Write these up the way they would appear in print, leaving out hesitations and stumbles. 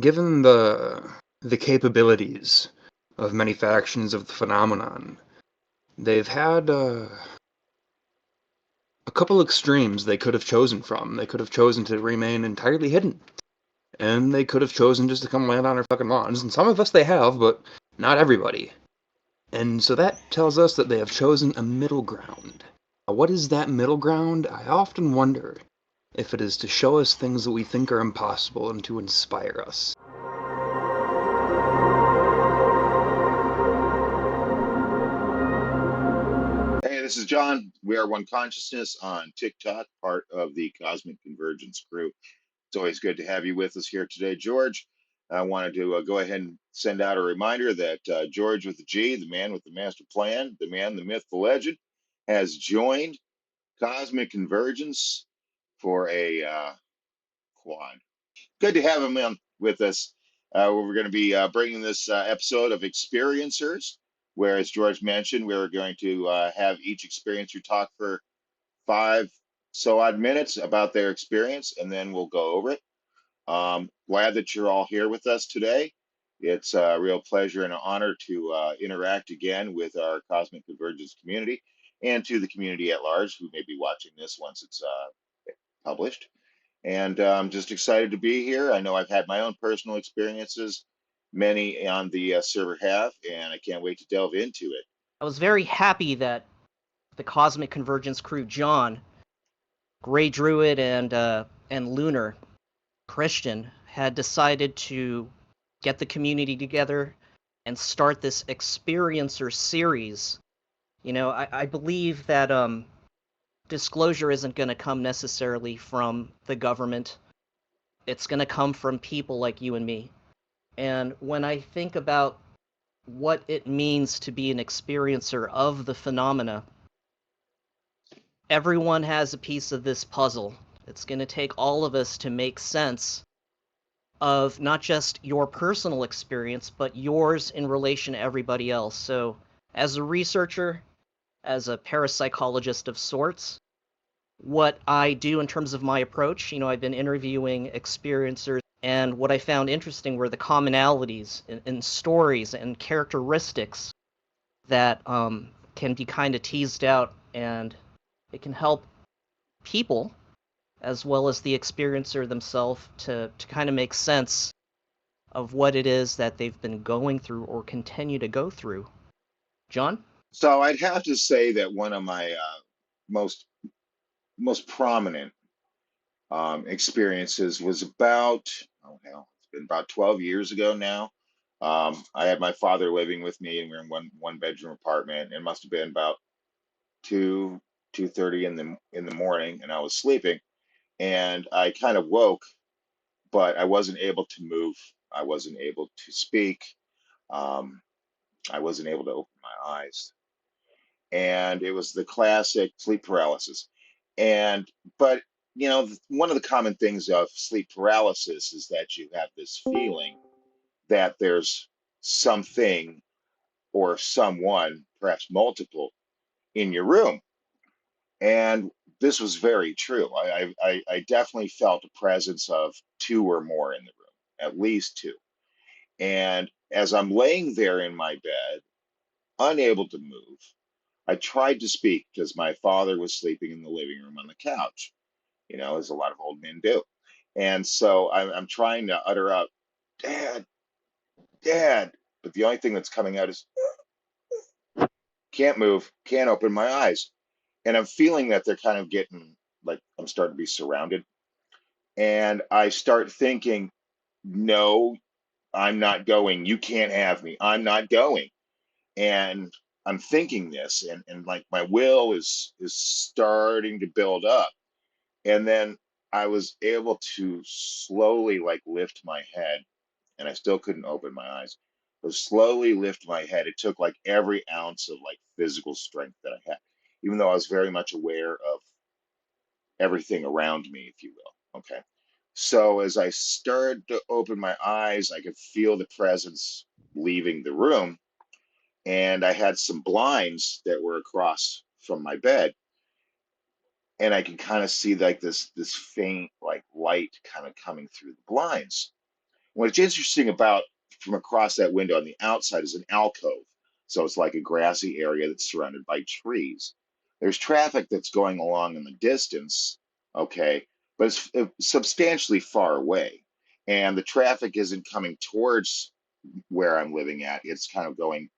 Given the capabilities of many factions of the phenomenon, they've had a couple extremes they could have chosen from. They could have chosen to remain entirely hidden, and they could have chosen just to come land on our fucking lawns. And some of us they have, but not everybody. And so that tells us that they have chosen a middle ground. What is that middle ground? I often wonder if it is to show us things that we think are impossible and to inspire us. Hey, this is John. We are One Consciousness on TikTok, part of the Cosmic Convergence crew. It's always good to have you with us here today, George. I wanted to go ahead and send out a reminder that George with the G, the man with the master plan, the man, the myth, the legend, has joined Cosmic Convergence for a quad. Good to have him on with us. We're going to be bringing this episode of Experiencers, where, as George mentioned, we're going to have each experiencer talk for 5 odd minutes about their experience, and then we'll go over it. Glad that you're all here with us today. It's a real pleasure and an honor to interact again with our Cosmic Convergence community and to the community at large who may be watching this once it's published. And I'm just excited to be here. I know I've had my own personal experiences, many on the server have, and I can't wait to delve into it. I was very happy that the Cosmic Convergence crew, John, Grey Druid, and Lunar Christian, had decided to get the community together and start this Experiencer series. You know, I believe that disclosure isn't going to come necessarily from the government. It's going to come from people like you and me. And when I think about what it means to be an experiencer of the phenomena, everyone has a piece of this puzzle. It's going to take all of us to make sense of not just your personal experience, but yours in relation to everybody else. So, as a researcher, as a parapsychologist of sorts, what I do in terms of my approach, I've been interviewing experiencers, and what I found interesting were the commonalities in stories and characteristics that can be kind of teased out, and it can help people as well as the experiencer themselves to kind of make sense of what it is that they've been going through or continue to go through. John? So I'd have to say that one of my most most prominent experiences was about, oh hell, it's been about 12 years ago now. I had my father living with me, and we were in one bedroom apartment. It must have been about 2:30 in the morning, and I was sleeping, and I kind of woke, but I wasn't able to move. I wasn't able to speak. Um, I wasn't able to open my eyes, and it was the classic sleep paralysis. And but one of the common things of sleep paralysis is that you have this feeling that there's something or someone, perhaps multiple, in your room. And this was very true. I definitely felt a presence of two or more in the room, at least two. And as I'm laying there in my bed, unable to move, I tried to speak because my father was sleeping in the living room on the couch, as a lot of old men do. And so I'm trying to utter out, Dad, Dad. But the only thing that's coming out is, can't move, can't open my eyes. And I'm feeling that they're kind of getting like I'm starting to be surrounded. And I start thinking, no, I'm not going. You can't have me. I'm not going. And I'm thinking this, and like my will is starting to build up. And then I was able to slowly like lift my head, and I still couldn't open my eyes. But slowly lift my head. It took like every ounce of like physical strength that I had, even though I was very much aware of everything around me, if you will. Okay. So as I started to open my eyes, I could feel the presence leaving the room, and I had some blinds that were across from my bed, and I could kind of see like this faint like light kind of coming through the blinds. What's interesting about from across that window on the outside is an alcove. So it's like a grassy area that's surrounded by trees. There's traffic that's going along in the distance, okay, but it's substantially far away. And the traffic isn't coming towards where I'm living at. It's kind of going,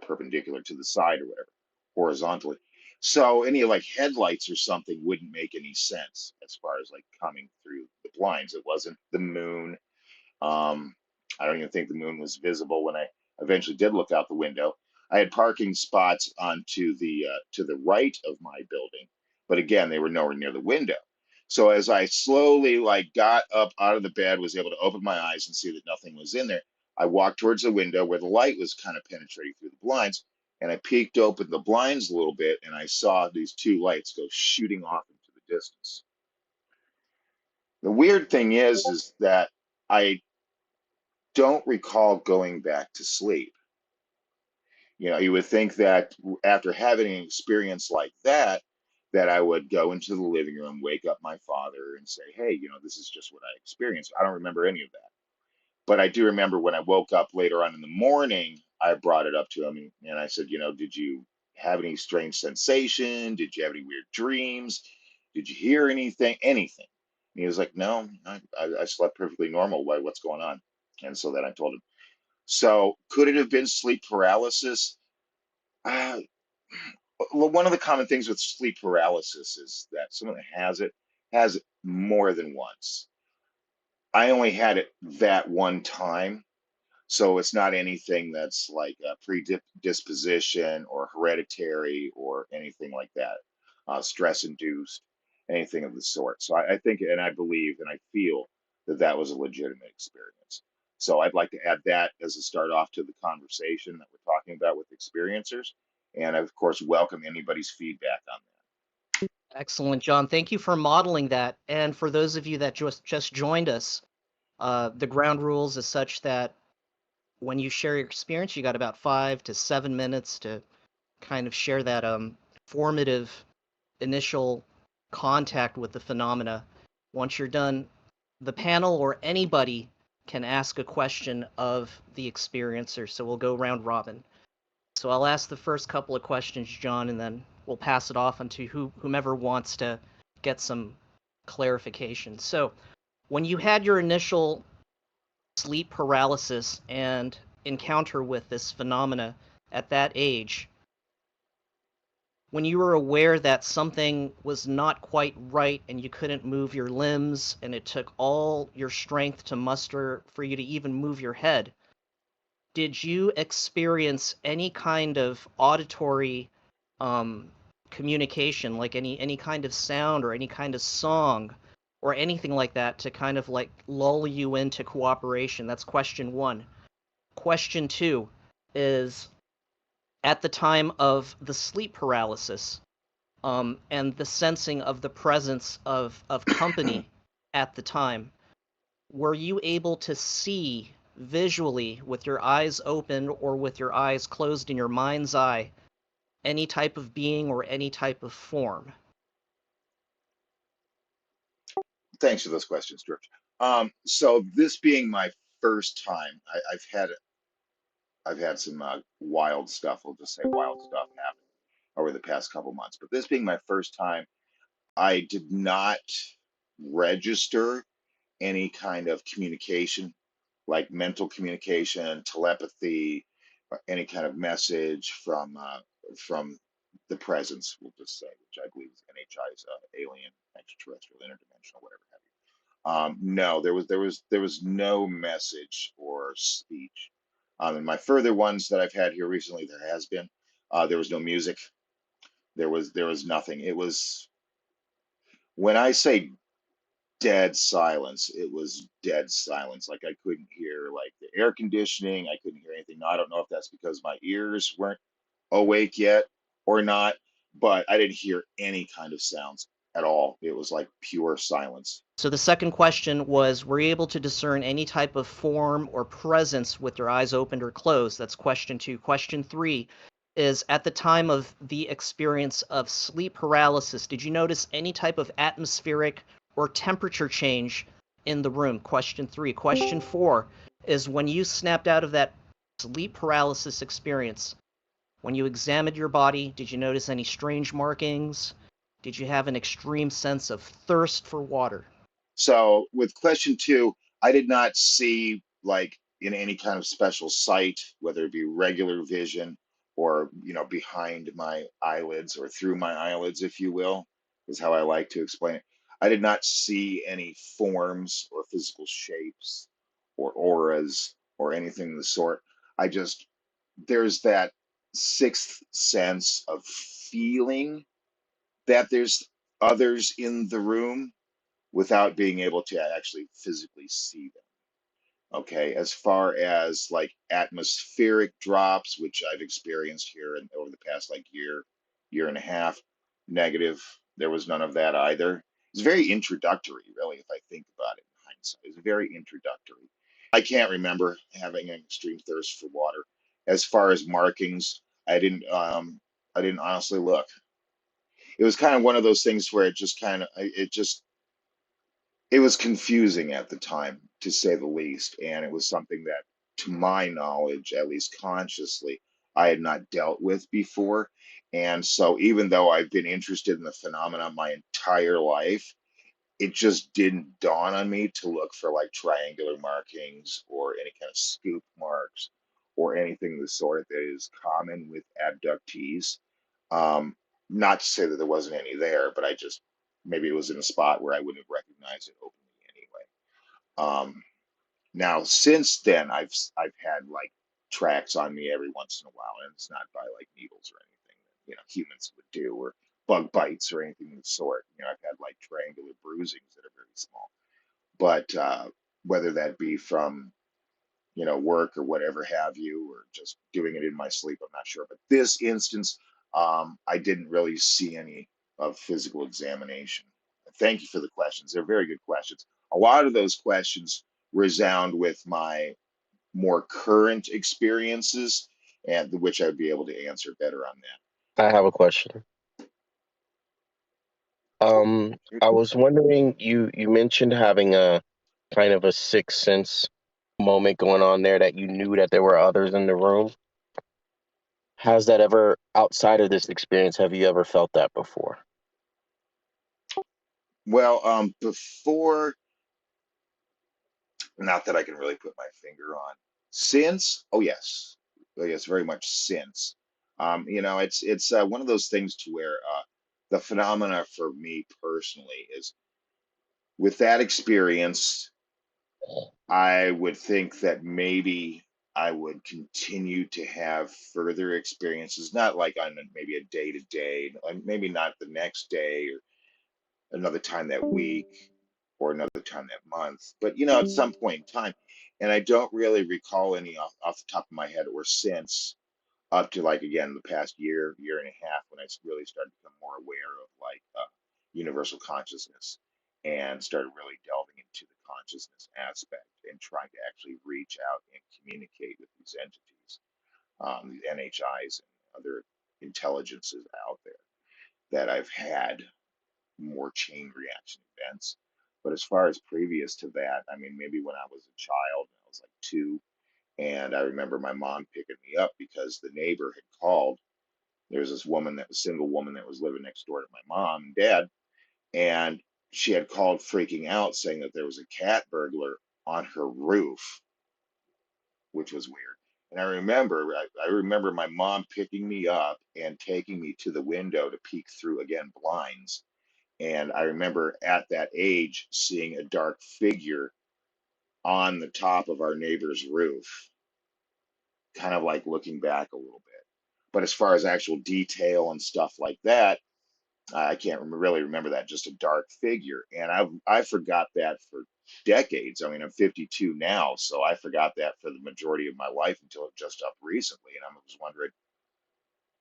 perpendicular to the side or whatever, horizontally. So any like headlights or something wouldn't make any sense as far as like coming through the blinds. It wasn't the moon. um, I don't even think the moon was visible when I eventually did look out the window. I had parking spots onto the to the right of my building, but again, they were nowhere near the window. So as I slowly like got up out of the bed, was able to open my eyes and see that nothing was in there, I walked towards the window where the light was kind of penetrating through the blinds, and I peeked open the blinds a little bit, and I saw these two lights go shooting off into the distance. The weird thing is that I don't recall going back to sleep. You would think that after having an experience like that, that I would go into the living room, wake up my father, and say, "Hey, this is just what I experienced." I don't remember any of that, but I do remember when I woke up later on in the morning, I brought it up to him, and I said, "Did you have any strange sensation? Did you have any weird dreams? Did you hear anything? Anything?" And he was like, "No, I slept perfectly normal. What's going on?" And so then I told him. So could it have been sleep paralysis? Uh, well, one of the common things with sleep paralysis is that someone that has it more than once. I only had it that one time, so it's not anything that's like a predisposition or hereditary or anything like that, stress induced, anything of the sort. So I think, and I believe, and I feel that that was a legitimate experience. So I'd like to add that as a start off to the conversation that we're talking about with experiencers. And I, of course, welcome anybody's feedback on Excellent, John. Thank you for modeling that. And for those of you that just joined us, the ground rules is such that when you share your experience, you got about 5 to 7 minutes to kind of share that formative initial contact with the phenomena. Once you're done, the panel or anybody can ask a question of the experiencer. So we'll go round robin. So I'll ask the first couple of questions, John, and then we'll pass it off onto whomever wants to get some clarification. So when you had your initial sleep paralysis and encounter with this phenomena at that age, when you were aware that something was not quite right and you couldn't move your limbs and it took all your strength to muster for you to even move your head, did you experience any kind of auditory communication, like any kind of sound or any kind of song or anything like that to kind of like lull you into cooperation? That's question one. Question two is, at the time of the sleep paralysis, and the sensing of the presence of company at the time, were you able to see visually with your eyes open or with your eyes closed in your mind's eye any type of being or any type of form? that. Thanks for those questions, George. So this being my first time, I've had some wild stuff. We'll just say wild stuff happen over the past couple months. But this being my first time, I did not register any kind of communication, like mental communication, telepathy, or any kind of message from the presence. We'll just say, which I believe is NHI's alien, extraterrestrial, interdimensional, whatever have you. No, there was no message or speech. And my further ones that I've had here recently, there has been. There was no music. There was nothing. It was, when I say dead silence, it was dead silence. Like I couldn't hear like the air conditioning. I couldn't hear anything. Now, I don't know if that's because my ears weren't awake yet or not, but I didn't hear any kind of sounds at all. It was like pure silence. So the second question was, were you able to discern any type of form or presence with your eyes opened or closed? That's question two. Question three is, at the time of the experience of sleep paralysis, did you notice any type of atmospheric or temperature change in the room? Question 3. Question 4 is when you snapped out of that sleep paralysis experience, when you examined your body, did you notice any strange markings? Did you have an extreme sense of thirst for water? So with question 2, I did not see like in any kind of special sight, whether it be regular vision or, behind my eyelids or through my eyelids, if you will, is how I like to explain it. I did not see any forms or physical shapes or auras or anything of the sort. I just, there's that sixth sense of feeling that there's others in the room without being able to actually physically see them. Okay, as far as like atmospheric drops, which I've experienced here over the past like year and a half, negative. There was none of that either. It's very introductory, really, if I think about it in hindsight. It's very introductory. I can't remember having an extreme thirst for water. As far as markings, I didn't honestly look. It was kind of one of those things where it was confusing at the time, to say the least, and it was something that, to my knowledge, at least consciously, I had not dealt with before. And so, even though I've been interested in the phenomenon my entire life, it just didn't dawn on me to look for like triangular markings or any kind of scoop marks or anything of the sort that is common with abductees. Um, Not to say that there wasn't any there, but I just, maybe it was in a spot where I wouldn't have recognized it openly anyway. Now since then, I've had like tracks on me every once in a while, and it's not by like needles or anything that humans would do, or bug bites or anything of the sort. I've had like triangular bruisings that are very small, but whether that be from work or whatever have you, or just doing it in my sleep, I'm not sure. But this instance, I didn't really see any of physical examination. Thank you for the questions. They're very good questions. A lot of those questions resound with my more current experiences, and which I'd be able to answer better on I have a question. that. I was wondering, you mentioned having a kind of a sixth sense moment going on there, that you knew that there were others in the room. Has that ever, outside of this experience, have you ever felt that before? Well, before, not that I can really put my finger on. Since, oh yes, very much since. It's one of those things to where the phenomena for me personally is, with that experience, I would think that maybe I would continue to have further experiences, not like on maybe a day to day, maybe not the next day or another time that week or another time that month, but at some point in time. And I don't really recall any off the top of my head or since, up to like again the past year and a half, when I really started to become more aware of like universal consciousness and started really delving into the consciousness aspect and trying to actually reach out and communicate with these entities, these NHIs and other intelligences out there, that I've had more chain reaction events. But as far as previous to that, I mean, maybe when I was a child, I was like 2, and I remember my mom picking me up because the neighbor had called. There was this woman, that was single woman, that was living next door to my mom and dad, and she had called freaking out saying that there was a cat burglar on her roof, which was weird. And I remember my mom picking me up and taking me to the window to peek through, again, blinds. And I remember at that age seeing a dark figure on the top of our neighbor's roof, kind of like looking back a little bit. But as far as actual detail and stuff like that, I can't really remember that. Just a dark figure, and I forgot that for decades. I mean, I'm 52 now, so I forgot that for the majority of my life until just up recently. And I was wondering,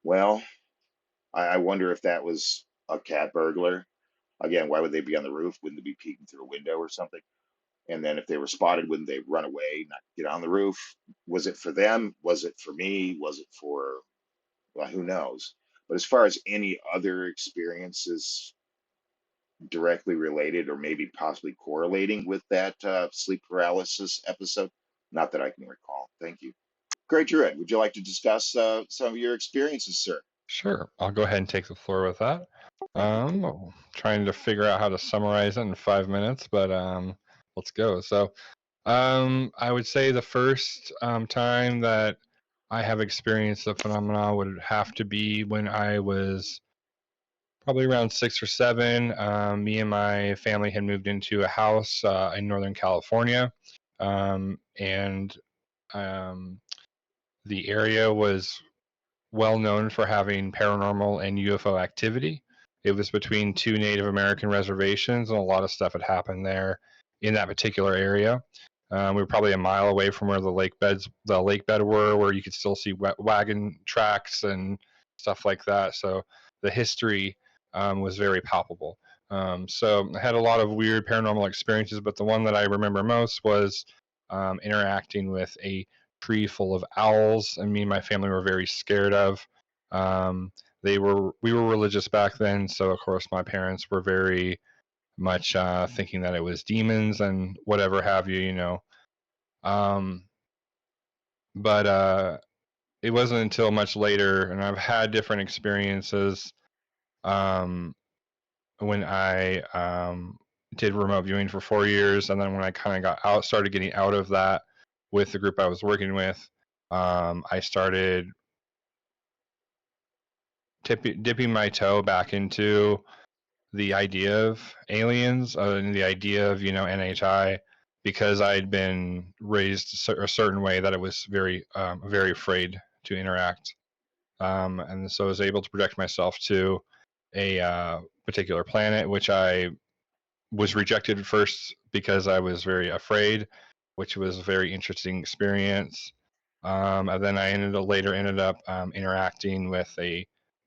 well, I wonder if that was a cat burglar. Again, why would they be on the roof? Wouldn't they be peeking through a window or something? And then if they were spotted, wouldn't they run away, not get on the roof? Was it for them? Was it for me? Was it for, well, who knows? But as far as any other experiences, directly related or maybe possibly correlating with that sleep paralysis episode? Not that I can recall. Thank you. Great, Druid. Would you like to discuss some of your experiences, sir? Sure, I'll go ahead and take the floor with that. Trying to figure out how to summarize it in 5 minutes, but let's go. So, I would say the first time that I have experienced the phenomena would have to be when I was probably around 6 or 7. Me and my family had moved into a house in Northern California, and the area was well known for having paranormal and UFO activity. It was between 2 Native American reservations, and a lot of stuff had happened there in that particular area. We were probably a mile away from where the lake bed were, where you could still see wagon tracks and stuff like that. So the history was very palpable. So I had a lot of weird paranormal experiences, but the one that I remember most was interacting with a tree full of owls, and me and my family were very scared of. We were religious back then, so of course my parents were very much thinking that it was demons and whatever have you, you know. But it wasn't until much later, and I've had different experiences when I did remote viewing for 4 years, and then when I kind of started getting out of that with the group I was working with, I started dipping my toe back into the idea of aliens and the idea of, you know, NHI, because I'd been raised a certain way that it was very afraid to interact, and so I was able to project myself to a particular planet, which I was rejected at first because I was very afraid, which was a very interesting experience. And then I later ended up interacting with a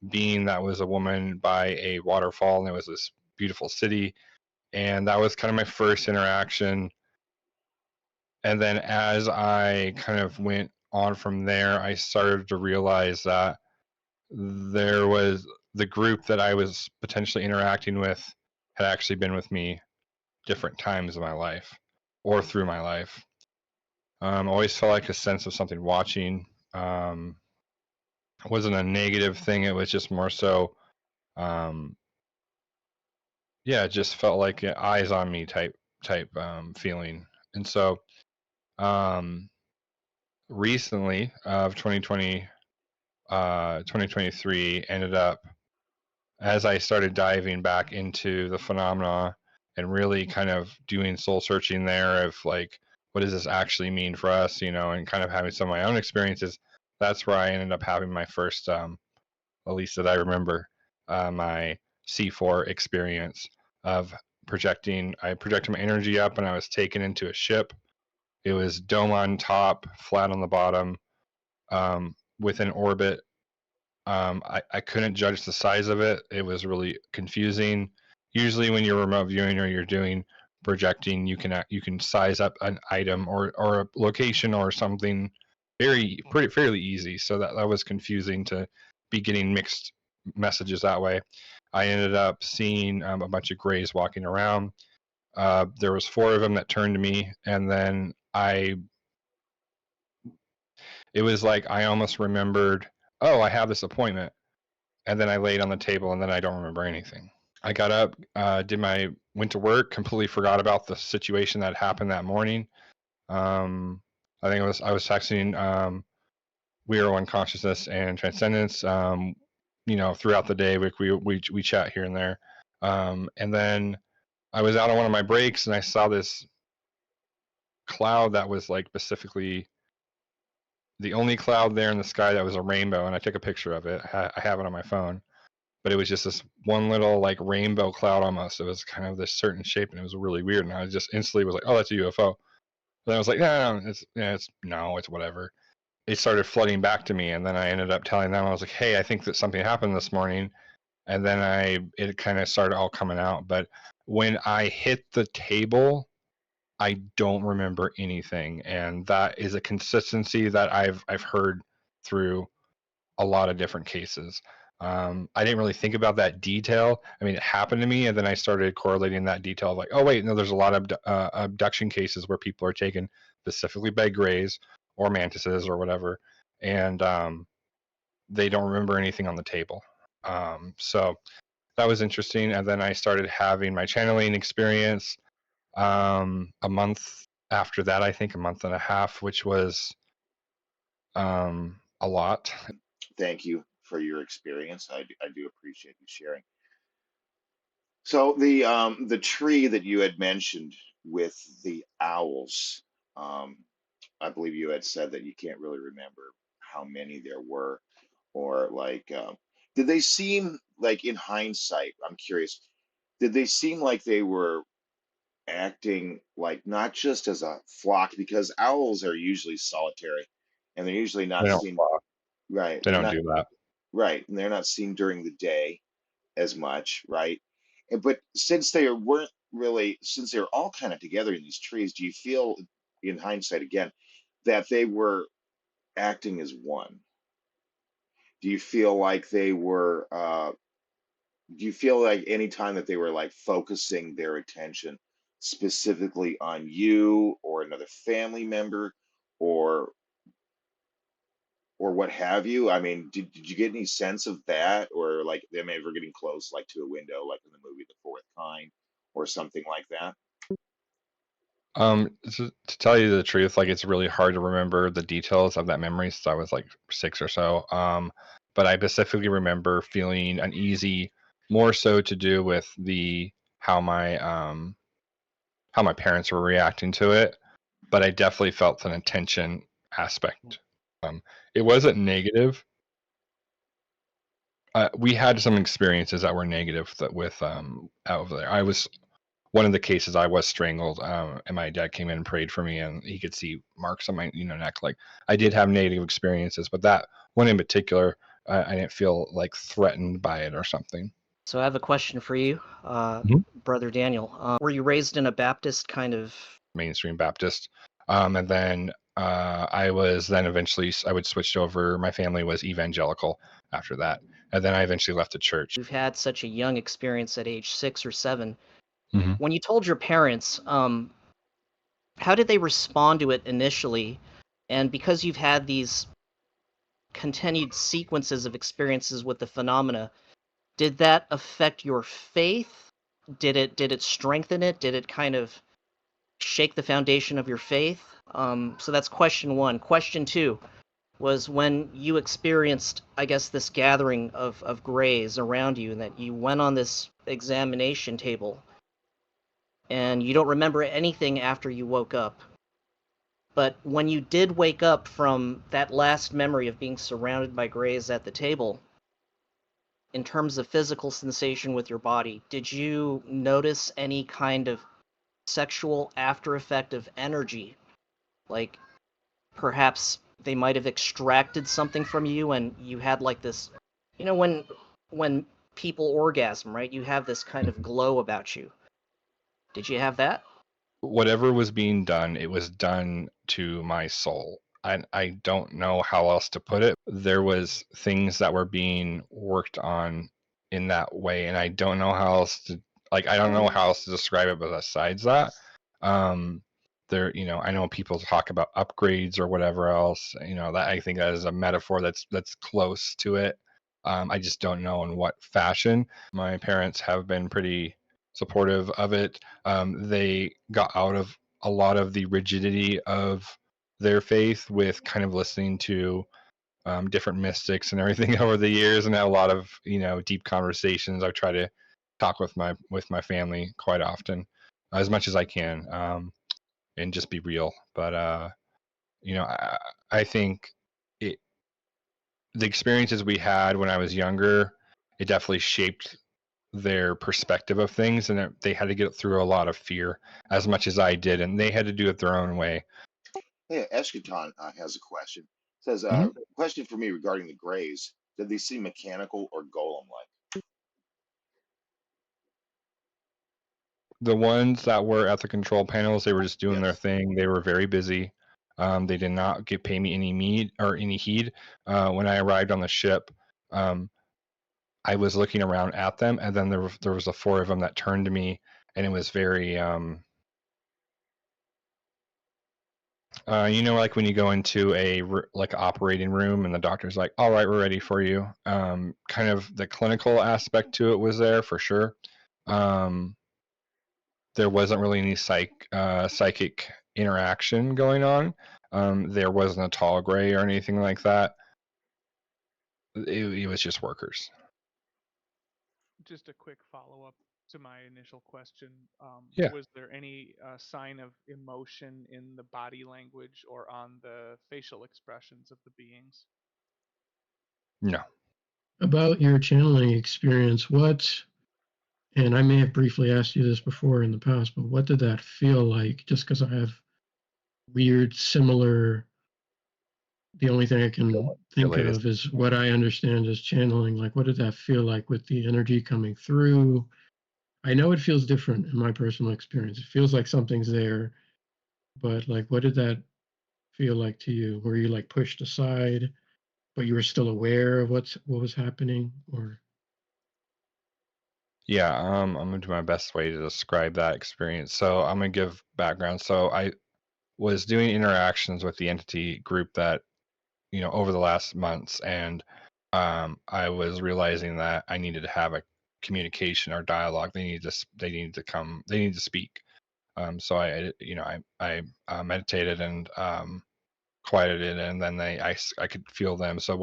being that was a woman by a waterfall, and it was this beautiful city. And that was kind of my first interaction. And then as I kind of went on from there, I started to realize that there was the group that I was potentially interacting with had actually been with me different times of my life or through my life. Always felt like a sense of something watching. It wasn't a negative thing. It was just more so, yeah, it just felt like eyes on me type feeling. And so, recently of 2023 ended up, as I started diving back into the phenomena and really kind of doing soul searching there of like, what does this actually mean for us, you know, and kind of having some of my own experiences. That's where I ended up having my first, at least that I remember, my C4 experience of projecting. I projected my energy up and I was taken into a ship. It was dome on top, flat on the bottom, with an orbit. I couldn't judge the size of it. It was really confusing. Usually when you're remote viewing or you're doing projecting, you can size up an item or a location or something fairly easy. So that was confusing to be getting mixed messages that way. I ended up seeing a bunch of grays walking around. There was 4 of them that turned to me, and then it was like I almost remembered, oh, I have this appointment, and then I laid on the table, and then I don't remember anything. I got up, went to work, completely forgot about the situation that happened that morning. I think I was texting We Are One Consciousness and Transcendence. You know, throughout the day, we chat here and there, and then I was out on one of my breaks, and I saw this cloud that was like specifically the only cloud there in the sky that was a rainbow, and I took a picture of it. I have it on my phone, but it was just this one little like rainbow cloud almost. It was kind of this certain shape, and it was really weird. And I just instantly was like, "Oh, that's a UFO." Then I was like, "No, it's whatever." It started flooding back to me, and then I ended up telling them, I was like, "Hey, I think that something happened this morning," and then it kind of started all coming out. But when I hit the table, I don't remember anything, and that is a consistency that I've heard through a lot of different cases. I didn't really think about that detail. I mean, it happened to me, and then I started correlating that detail. Like, oh wait, no, there's a lot of abduction cases where people are taken specifically by greys or mantises or whatever, and they don't remember anything on the table. So that was interesting. And then I started having my channeling experience a month after that, I think a month and a half, which was a lot. Thank you for your experience. I do appreciate you sharing. So the tree that you had mentioned with the owls, I believe you had said that you can't really remember how many there were, or like, did they seem like, in hindsight, I'm curious, did they seem like they were acting like not just as a flock, because owls are usually solitary and they're usually They not don't seen, flock. right? They They're don't not, do that. right, and they're not seen during the day as much, right? But since since they're all kind of together in these trees, do you feel, in hindsight again, that they were acting as one? Do you feel like they were, do you feel like any time that they were like focusing their attention specifically on you or another family member, or what have you? I mean, did you get any sense of that, or like them ever getting close, like to a window, like in the movie The Fourth Kind, or something like that? To tell you the truth, like it's really hard to remember the details of that memory since I was like 6 or so. But I specifically remember feeling uneasy, more so to do with the how my parents were reacting to it. But I definitely felt an attention aspect. It wasn't negative. We had some experiences that were negative with out over there. I was one of the cases I was strangled, and my dad came in and prayed for me, and he could see marks on my neck. Like I did have negative experiences, but that one in particular, I didn't feel like threatened by it or something. So I have a question for you, Mhm. Brother Daniel. Were you raised in a Baptist kind of? Mainstream Baptist, and then I was then eventually I would switch over. My family was evangelical after that, and then I eventually left the church. You've had such a young experience at age 6 or 7. Mm-hmm. When you told your parents, how did they respond to it initially? And because you've had these continued sequences of experiences with the phenomena, did that affect your faith? Did it strengthen it? Did it kind of shake the foundation of your faith? So that's question 1. Question 2 was when you experienced, I guess, this gathering of grays around you, and that you went on this examination table, and you don't remember anything after you woke up. But when you did wake up from that last memory of being surrounded by grays at the table, in terms of physical sensation with your body, did you notice any kind of sexual after effect of energy? Like perhaps they might have extracted something from you and you had like this, when people orgasm, right? You have this kind of glow about you. Did you have that? Whatever was being done, it was done to my soul. I don't know how else to put it. There was things that were being worked on in that way, and I don't know how else to I don't know how else to describe it. But besides that, there, I know people talk about upgrades or whatever else. That I think that is a metaphor that's close to it. I just don't know in what fashion. My parents have been pretty supportive of it. They got out of a lot of the rigidity of their faith with kind of listening to different mystics and everything over the years, and had a lot of deep conversations. I try to talk with my family quite often, as much as I can, and just be real. But I think it, the experiences we had when I was younger, it definitely shaped their perspective of things, and they had to get through a lot of fear as much as I did, and they had to do it their own way. Hey, Eschaton has a question. Says, Mhm. question for me regarding the Greys. Did they seem mechanical or golem-like? The ones that were at the control panels, they were just doing their Yes. thing. They were very busy. They did not pay me any heed. When I arrived on the ship, I was looking around at them, and then there was a 4 of them that turned to me, and it was very you know, like when you go into like operating room and the doctor's like, all right, we're ready for you. Kind of the clinical aspect to it was there for sure. There wasn't really any psychic interaction going on. There wasn't a tall gray or anything like that. It was just workers. Just a quick follow-up to my initial question. Yeah. Was there any sign of emotion in the body language or on the facial expressions of the beings? No. About your channeling experience, and I may have briefly asked you this before in the past, but what did that feel like? Just because I have weird, similar, the only thing I can think Related. of is what I understand as channeling. Like, what did that feel like with the energy coming through? I know it feels different in my personal experience. It feels like something's there, but like, what did that feel like to you? Were you like pushed aside, but you were still aware of what was happening, or? Yeah, I'm gonna do my best way to describe that experience. So I'm gonna give background. So I was doing interactions with the entity group that, you know, over the last months, and I was realizing that I needed to have a communication or dialogue. They needed to come. They needed to speak. So I meditated and quieted it, and then I could feel them. So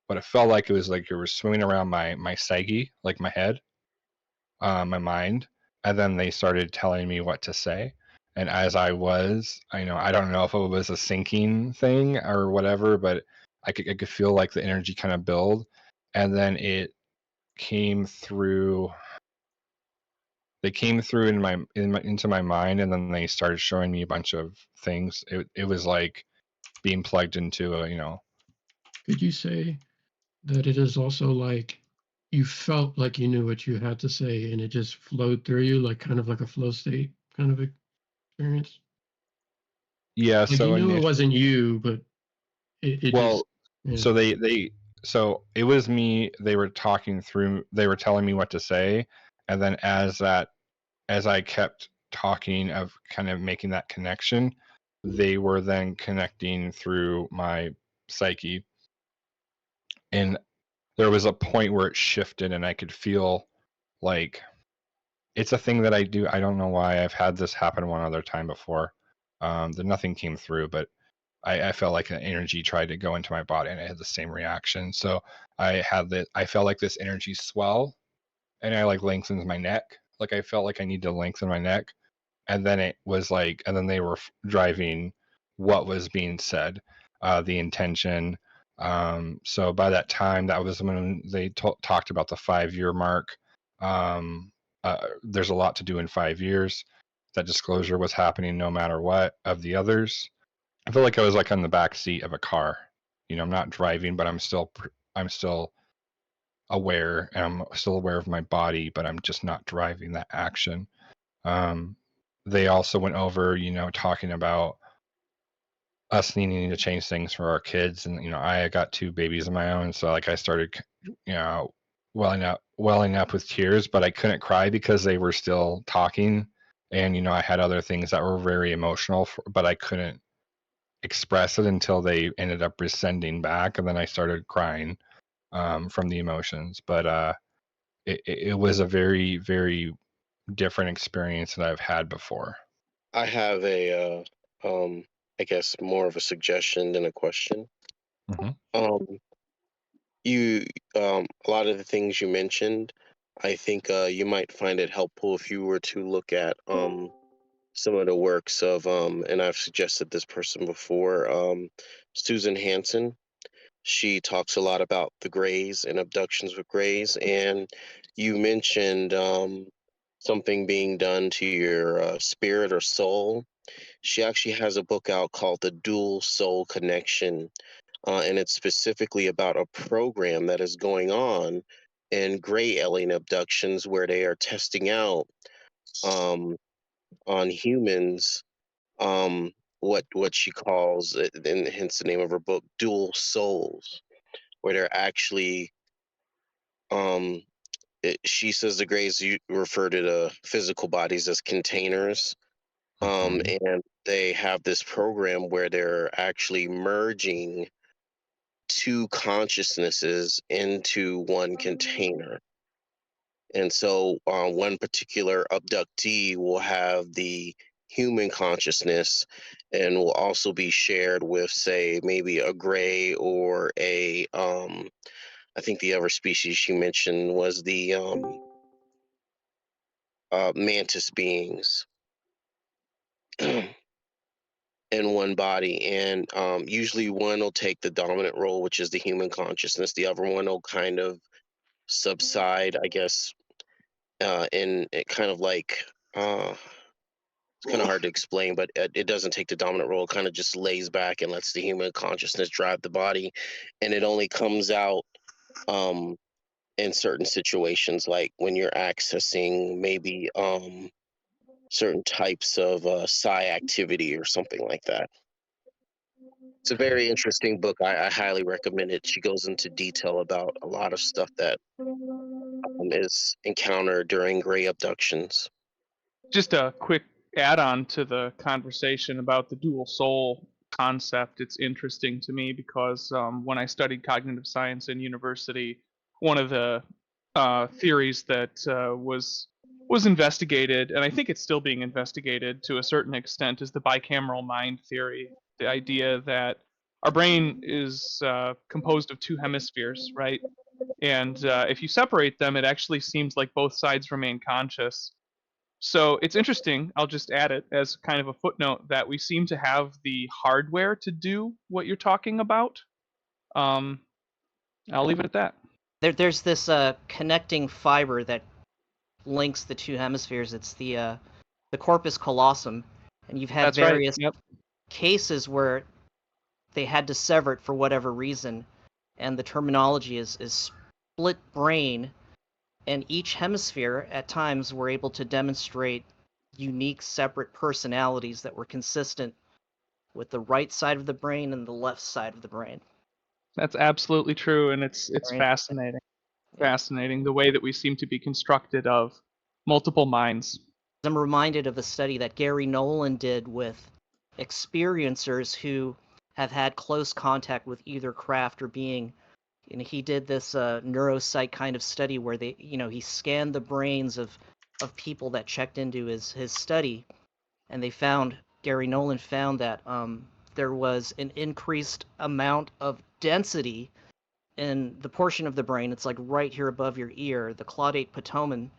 what it felt like, it was like you were swimming around my psyche, like my head, my mind, and then they started telling me what to say. And as I don't know if it was a sinking thing or whatever, but I could feel like the energy kind of build, and then it came through. They came through into my mind, and then they started showing me a bunch of things. It was like being plugged into a, you know. Could you say that it is also like you felt like you knew what you had to say and it just flowed through you, like kind of like a flow state kind of experience? Yeah. Like you So knew it wasn't you, but it well, just, yeah. so it was me. They were talking through. They were telling me what to say, and then as I kept talking, of kind of making that connection, they were then connecting through my psyche, and there was a point where it shifted, and I could feel like it's a thing that I do. I don't know why. I've had this happen one other time before. That nothing came through, but I felt like an energy tried to go into my body, and I had the same reaction. So I felt like this energy swell, and I like lengthened my neck. Like I felt like I need to lengthen my neck, and then it was like, and then they were driving what was being said, the intention. So by that time, that was when they talked about the 5-year mark. There's a lot to do in 5 years. That disclosure was happening no matter what of the others. I feel like I was like on the back seat of a car. You know, I'm not driving, but I'm still aware, and I'm still aware of my body, but I'm just not driving that action. They also went over, you know, talking about us needing to change things for our kids, and you know, I got 2 babies of my own, so like I started, you know, welling up with tears, but I couldn't cry because they were still talking, and you know, I had other things that were very emotional, but I couldn't express it until they ended up rescinding back, and then I started crying from the emotions. But it was a very, very different experience that I've had before. I have I guess more of a suggestion than a question. Mhm. You, a lot of the things you mentioned, I think you might find it helpful if you were to look at some of the works of and I've suggested this person before, Susan Hansen. She talks a lot about the Greys and abductions with Greys, and you mentioned something being done to your spirit or soul. She actually has a book out called The Dual Soul Connection, and it's specifically about a program that is going on in gray alien abductions where they are testing out um, on humans what she calls, and hence the name of her book, dual souls, where they're actually she says the Greys refer to the physical bodies as containers. And they have this program where they're actually merging two consciousnesses into one container. And so one particular abductee will have the human consciousness and will also be shared with, say, maybe a gray or a, I think the other species she mentioned was the mantis beings in one body. And usually one will take the dominant role, which is the human consciousness. The other one will kind of subside, I guess, in it kind of like it's kind of hard to explain, but it doesn't take the dominant role. It kind of just lays back and lets the human consciousness drive the body, and it only comes out in certain situations, like when you're accessing maybe certain types of psi activity or something like that. It's a very interesting book. I highly recommend it. She goes into detail about a lot of stuff that is encountered during gray abductions. Just a quick add-on to the conversation about the dual soul concept. It's interesting to me because when I studied cognitive science in university, one of the theories that was investigated, and I think it's still being investigated to a certain extent, is the bicameral mind theory. The idea that our brain is composed of two hemispheres, right? And if you separate them, it actually seems like both sides remain conscious. So it's interesting, I'll just add it as kind of a footnote, that we seem to have the hardware to do what you're talking about. I'll leave it at that. There's this connecting fiber that links the two hemispheres. It's the corpus callosum, and you've had That's right. various Yep. cases where they had to sever it for whatever reason, and the terminology is split brain, and each hemisphere at times were able to demonstrate unique separate personalities that were consistent with the right side of the brain and the left side of the brain. That's absolutely true, and it's Very fascinating. Yeah. Fascinating, the way that we seem to be constructed of multiple minds. I'm reminded of a study that Gary Nolan did with experiencers who have had close contact with either craft or being. And he did this neuropsych kind of study where he scanned the brains of people that checked into his study, and Gary Nolan found that there was an increased amount of density in the portion of the brain. It's like right here above your ear, the caudate putamen,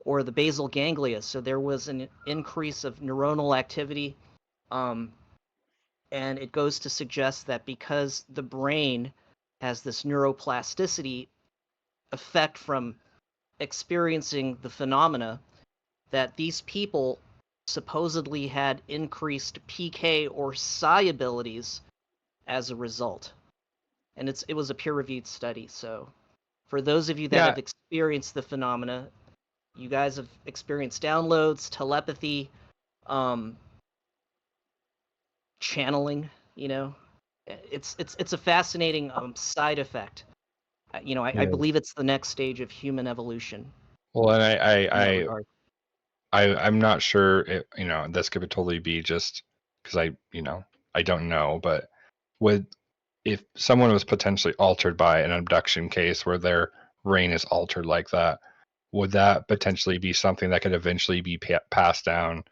or the basal ganglia. So there was an increase of neuronal activity, and it goes to suggest that because the brain has this neuroplasticity effect from experiencing the phenomena, that these people supposedly had increased PK or psi abilities as a result. And it was a peer-reviewed study, so for those of you that have experienced the phenomena, you guys have experienced downloads, telepathy, channeling, it's a fascinating side effect. I believe it's the next stage of human evolution. Well, and in that regard. I'm not sure. This could totally be just because I don't know. But if someone was potentially altered by an abduction case where their brain is altered like that, would that potentially be something that could eventually be passed down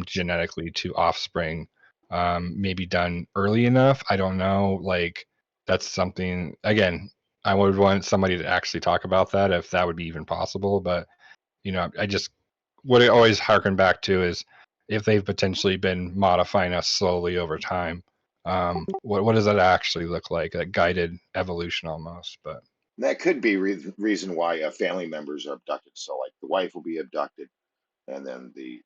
genetically to offspring? Maybe done early enough. I don't know. Like that's something. Again, I would want somebody to actually talk about that if that would be even possible. But I just what I always harken back to is if they've potentially been modifying us slowly over time. What does that actually look like? A guided evolution almost, but That could be reason why family members are abducted. So, like the wife will be abducted, and then the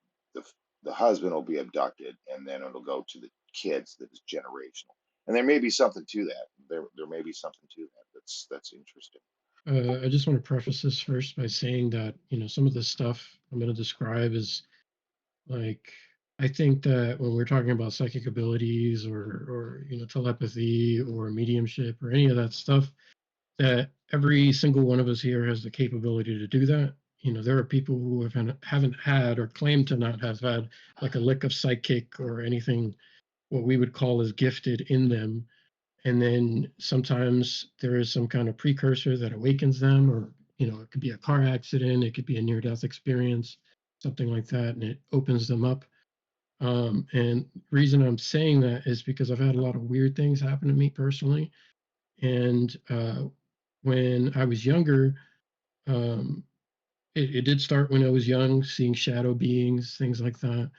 the husband will be abducted, and then it'll go to the kids. That is generational, and there may be something to that. There may be something to that. That's interesting. I just want to preface this first by saying that some of the stuff I'm going to describe is like, I think that when we're talking about psychic abilities or telepathy or mediumship or any of that stuff, that every single one of us here has the capability to do that. You know, there are people who haven't had or claim to not have had like a lick of psychic or anything what we would call as gifted in them. And then sometimes there is some kind of precursor that awakens them, or, you know, it could be a car accident, it could be a near-death experience, something like that, and it opens them up. And the reason I'm saying that is because I've had a lot of weird things happen to me personally. And when I was younger, um, it did start when I was young, seeing shadow beings, things like that.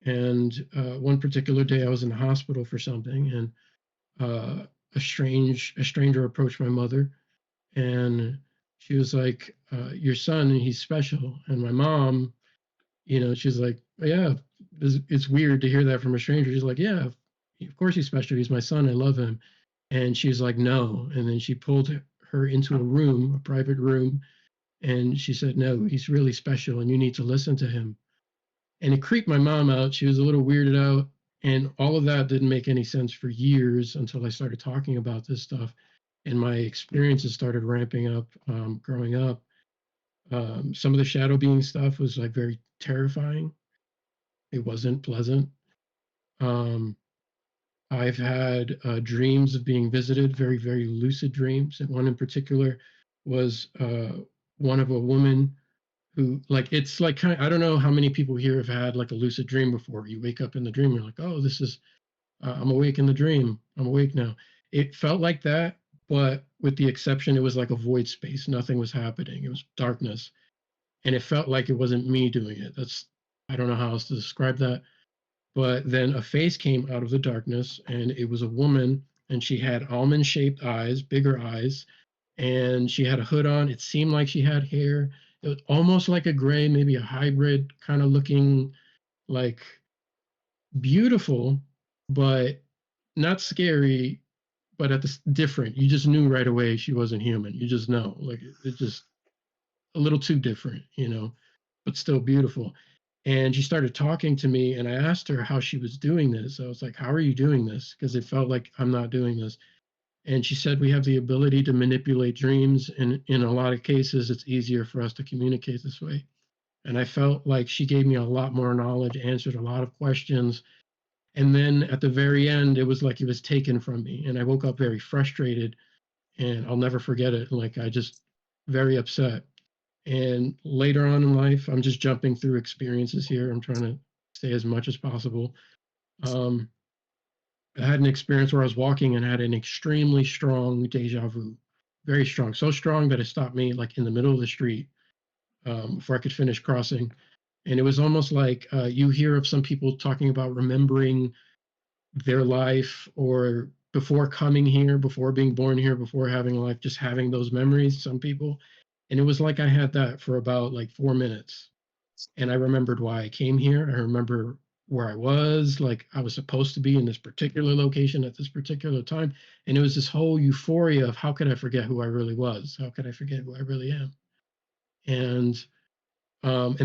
And one particular day, I was in the hospital for something, and a stranger approached my mother, and she was like, "Your son, he's special." And my mom, you know, she's like, "Yeah, it's weird to hear that from a stranger." She's like, "Yeah, of course he's special. He's my son. I love him." And she's like, "No." And then she pulled her into a room, a private room, and she said, "No, he's really special, and you need to listen to him." And it creeped my mom out. She was a little weirded out. And all of that didn't make any sense for years until I started talking about this stuff. And my experiences started ramping up growing up. Some of the shadow being stuff was like very terrifying. It wasn't pleasant. Um, I've had dreams of being visited, very, very lucid dreams. And one in particular was one of a woman who, like, it's like kind of, I don't know how many people here have had like a lucid dream before. You wake up in the dream, you're like, oh, this is, I'm awake in the dream. I'm awake now. It felt like that, but with the exception, it was like a void space. Nothing was happening. It was darkness. And it felt like it wasn't me doing it. I don't know how else to describe that. But then a face came out of the darkness, and it was a woman, and she had almond shaped eyes, bigger eyes, and she had a hood on. It seemed like she had hair. It was almost like a gray, maybe a hybrid kind of looking, like beautiful, but not scary, but at the different. You just knew right away she wasn't human. You just know, like it's just a little too different, you know, but still beautiful. And she started talking to me, and I asked her how she was doing this. I was like, "How are you doing this?" Because it felt like I'm not doing this. And she said, "We have the ability to manipulate dreams, and in a lot of cases, it's easier for us to communicate this way." And I felt like she gave me a lot more knowledge, answered a lot of questions. And then at the very end, it was like it was taken from me. And I woke up very frustrated, and I'll never forget it. Like, I just very upset. And later on in life, I'm just jumping through experiences here. I'm trying to say as much as possible. Um, I had an experience where I was walking and had an extremely strong deja vu, very strong, so strong that it stopped me like in the middle of the street before I could finish crossing. And it was almost like you hear of some people talking about remembering their life or before coming here, before being born here, before having a life, just having those memories, some people. And it was like I had that for about like 4 minutes. And I remembered why I came here. I remember where I was, like I was supposed to be in this particular location at this particular time. And it was this whole euphoria of how could I forget who I really was? How could I forget who I really am? And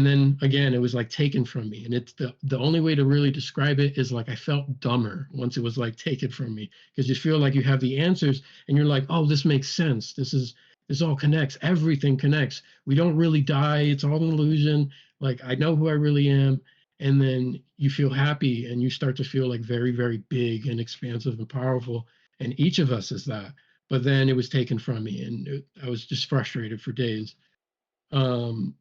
then again, it was like taken from me. And it's the only way to really describe it is like I felt dumber once it was like taken from me, because you feel like you have the answers and you're like, oh, this makes sense. This all connects. Everything connects. We don't really die. It's all an illusion. Like I know who I really am. And then you feel happy and you start to feel like very, very big and expansive and powerful. And each of us is that. But then it was taken from me, and I was just frustrated for days. Um,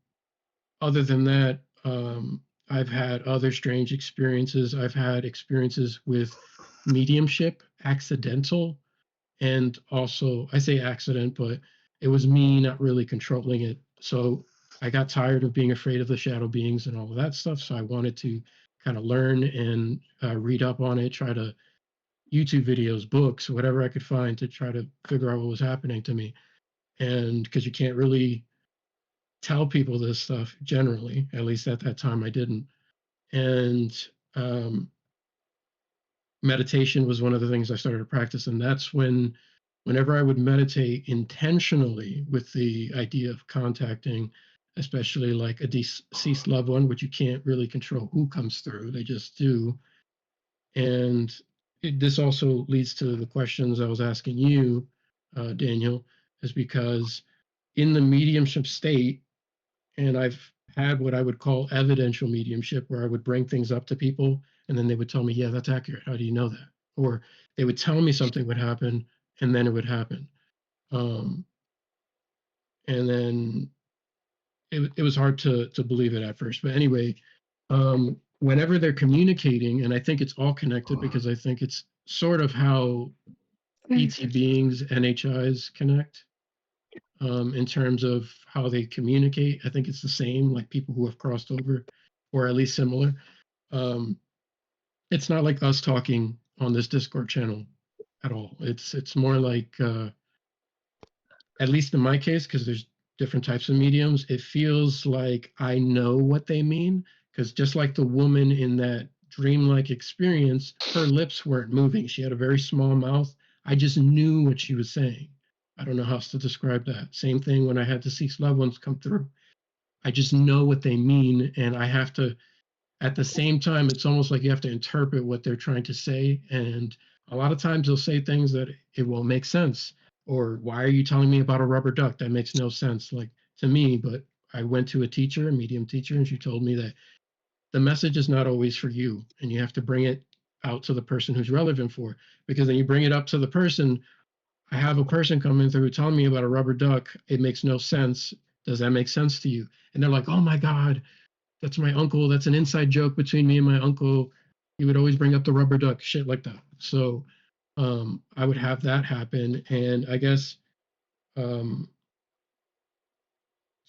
Other than that, I've had other strange experiences. I've had experiences with mediumship, accidental, and also, I say accident, but it was me not really controlling it. So I got tired of being afraid of the shadow beings and all of that stuff. So I wanted to kind of learn and read up on it, try to YouTube videos, books, whatever I could find to try to figure out what was happening to me. And because you can't really tell people this stuff generally, at least at that time I didn't. And um, meditation was one of the things I started to practice. And that's whenever I would meditate intentionally with the idea of contacting, especially like a deceased loved one, which you can't really control who comes through, they just do. And this also leads to the questions I was asking you, Daniel, is because in the mediumship state, and I've had what I would call evidential mediumship, where I would bring things up to people and then they would tell me, yeah, that's accurate. How do you know that? Or they would tell me something would happen and then it would happen. And then it was hard to believe it at first. But anyway, whenever they're communicating, and I think it's all connected because I think it's sort of how ET beings, NHIs connect. In terms of how they communicate, I think it's the same, like people who have crossed over, or at least similar. It's not like us talking on this Discord channel at all. It's more like, at least in my case, because there's different types of mediums, it feels like I know what they mean. Because just like the woman in that dreamlike experience, her lips weren't moving. She had a very small mouth. I just knew what she was saying. I don't know how else to describe that. Same thing when I had deceased loved ones come through. I just know what they mean, and I have to, at the same time, it's almost like you have to interpret what they're trying to say. And a lot of times they'll say things that it won't make sense. Or why are you telling me about a rubber duck? That makes no sense, like to me. But I went to a teacher, a medium teacher, and she told me that the message is not always for you, and you have to bring it out to the person who's relevant for. Because then you bring it up to the person. I have a person coming through telling me about a rubber duck. It makes no sense. Does that make sense to you? And they're like, oh my God, that's my uncle. That's an inside joke between me and my uncle. He would always bring up the rubber duck, shit like that. So I would have that happen. And I guess two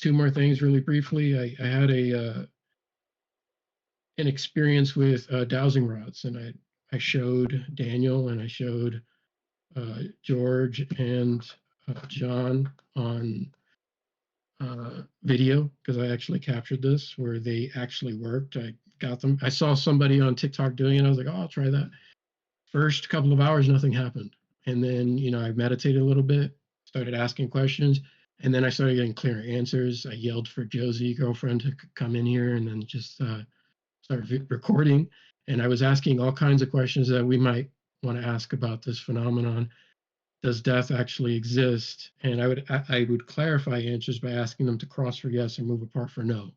more things really briefly. I had an experience with dowsing rods, and I showed Daniel and I showed George and John on video, because I actually captured this where they actually worked. I got them. I saw somebody on TikTok doing it. I was like, oh, I'll try that. First couple of hours, nothing happened. And then, I meditated a little bit, started asking questions, and then I started getting clearer answers. I yelled for Josie, girlfriend, to come in here and then just start recording. And I was asking all kinds of questions that we might want to ask about this phenomenon. Does death actually exist? And I would clarify answers by asking them to cross for yes and move apart for no.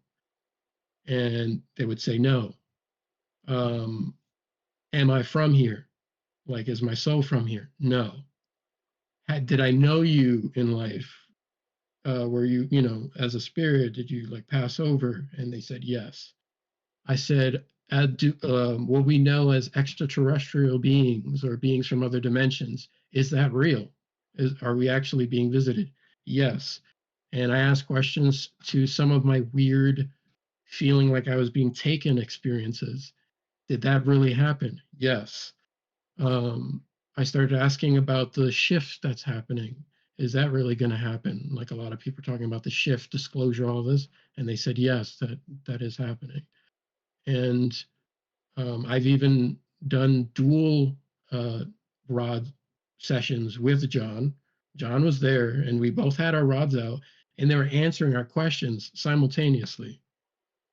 And they would say no. Am I from here? Like, is my soul from here? No. Did I know you in life? Were you, as a spirit, did you like pass over? And they said yes. I said, what we know as extraterrestrial beings or beings from other dimensions, is that real? Are we actually being visited? Yes. And I asked questions to some of my weird feeling like I was being taken experiences. Did that really happen? Yes. I started asking about the shift that's happening. Is that really going to happen? Like a lot of people are talking about the shift, disclosure, all this. And they said, yes, that is happening. And I've even done dual rod sessions with John. John was there, and we both had our rods out, and they were answering our questions simultaneously,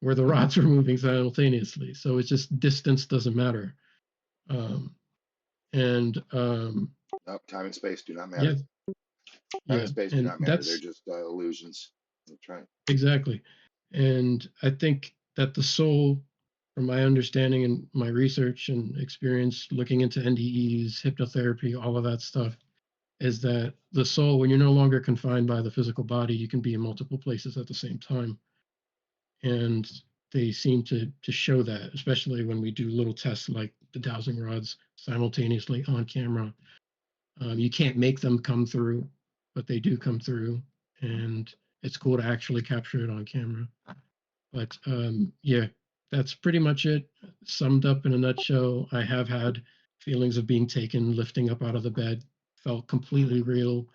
where the rods were moving simultaneously. So it's just distance doesn't matter. No, time and space do not matter. Yeah, Time and space do not matter. They're just illusions. That's right. Exactly. And I think that the soul, from my understanding and my research and experience looking into NDEs, hypnotherapy, all of that stuff, is that the soul, when you're no longer confined by the physical body, you can be in multiple places at the same time. And they seem to show that, especially when we do little tests like the dowsing rods simultaneously on camera. You can't make them come through, but they do come through. And it's cool to actually capture it on camera. But yeah, that's pretty much it. Summed up in a nutshell, I have had feelings of being taken, lifting up out of the bed, felt completely real.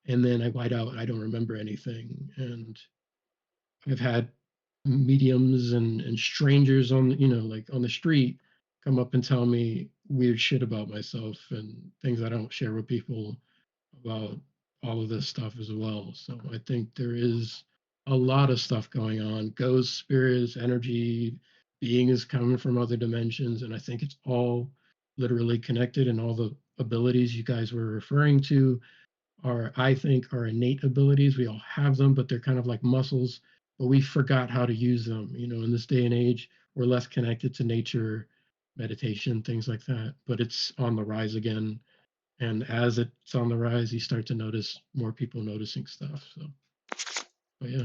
And then I white out, I don't remember anything. And I've had mediums and strangers on, like on the street come up and tell me weird shit about myself and things I don't share with people about all of this stuff as well. So I think there is a lot of stuff going on. Ghosts, spirits, energy, beings coming from other dimensions. And I think it's all literally connected, and all the abilities you guys were referring to are, I think, are innate abilities. We all have them, but they're kind of like muscles, but we forgot how to use them. In this day and age, we're less connected to nature, meditation, things like that. But it's on the rise again. And as it's on the rise, you start to notice more people noticing stuff. So, but yeah.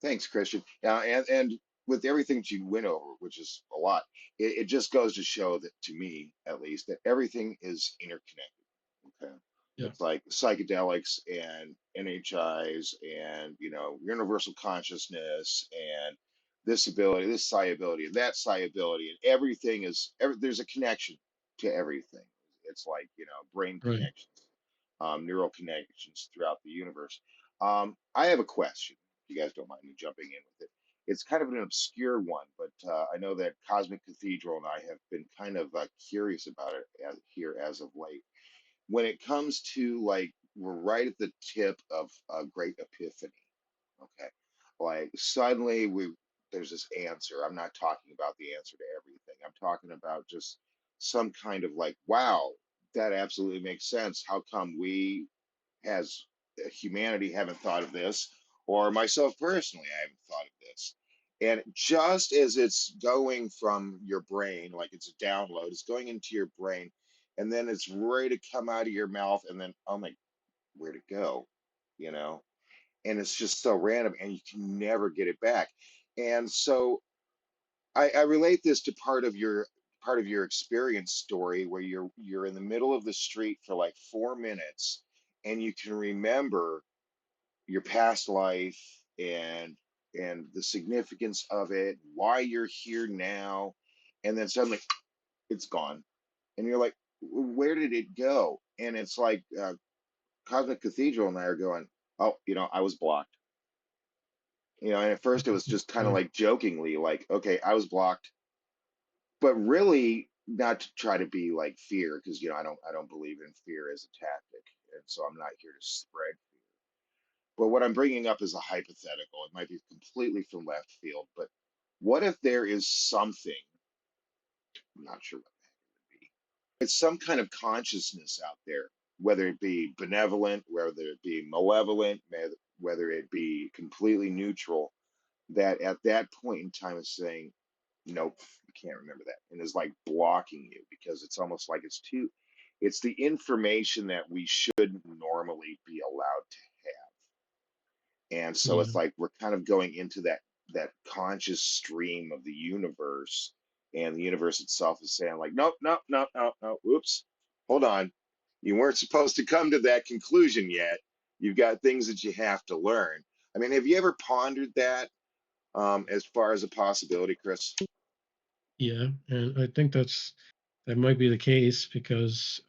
Thanks, Christian. And with everything that you went over, which is a lot, it just goes to show that, to me at least, that everything is interconnected. Okay. Yeah. It's like psychedelics and NHIs and, universal consciousness and this ability, this psi ability, and that psi ability, and everything there's a connection to everything. It's like, brain Right. connections, neural connections throughout the universe. I have a question, if you guys don't mind me jumping in with it. It's kind of an obscure one, but I know that Cosmic Cathedral and I have been kind of curious about it here as of late. When it comes to, like, we're right at the tip of a great epiphany. Okay. Like, suddenly there's this answer. I'm not talking about the answer to everything. I'm talking about just some kind of, like, wow, that absolutely makes sense. How come we as humanity haven't thought of this, or myself personally, I haven't thought of this. And just as it's going from your brain, like it's a download, it's going into your brain, and then it's ready to come out of your mouth, and then, oh my, where'd it go? You know? And it's just so random, and you can never get it back. And so I relate this to part of your experience story, where you're in the middle of the street for like 4 minutes, and you can remember your past life and the significance of it, why you're here now, and then suddenly it's gone, and you're like, where did it go? And it's like, Cosmic Cathedral and I are going, oh, I was blocked. And at first it was just kind of Right. like jokingly, like, okay, I was blocked, but really not to try to be like fear, because I don't believe in fear as a tactic, and so I'm not here to spread fear. But what I'm bringing up is a hypothetical. It might be completely from left field, but what if there is something, I'm not sure what the heck it would be, it's some kind of consciousness out there, whether it be benevolent, whether it be malevolent, whether it be completely neutral, that at that point in time is saying, nope, you can't remember that, and is like blocking you, because it's almost like it's the information that we should normally be allowed to have. And so Yeah. it's like we're kind of going into that conscious stream of the universe, and the universe itself is saying, like, nope, nope, nope, nope, nope, whoops, hold on, you weren't supposed to come to that conclusion yet. You've got things that you have to learn. I mean, have you ever pondered that, as far as a possibility, Chris? Yeah. And I think that might be the case because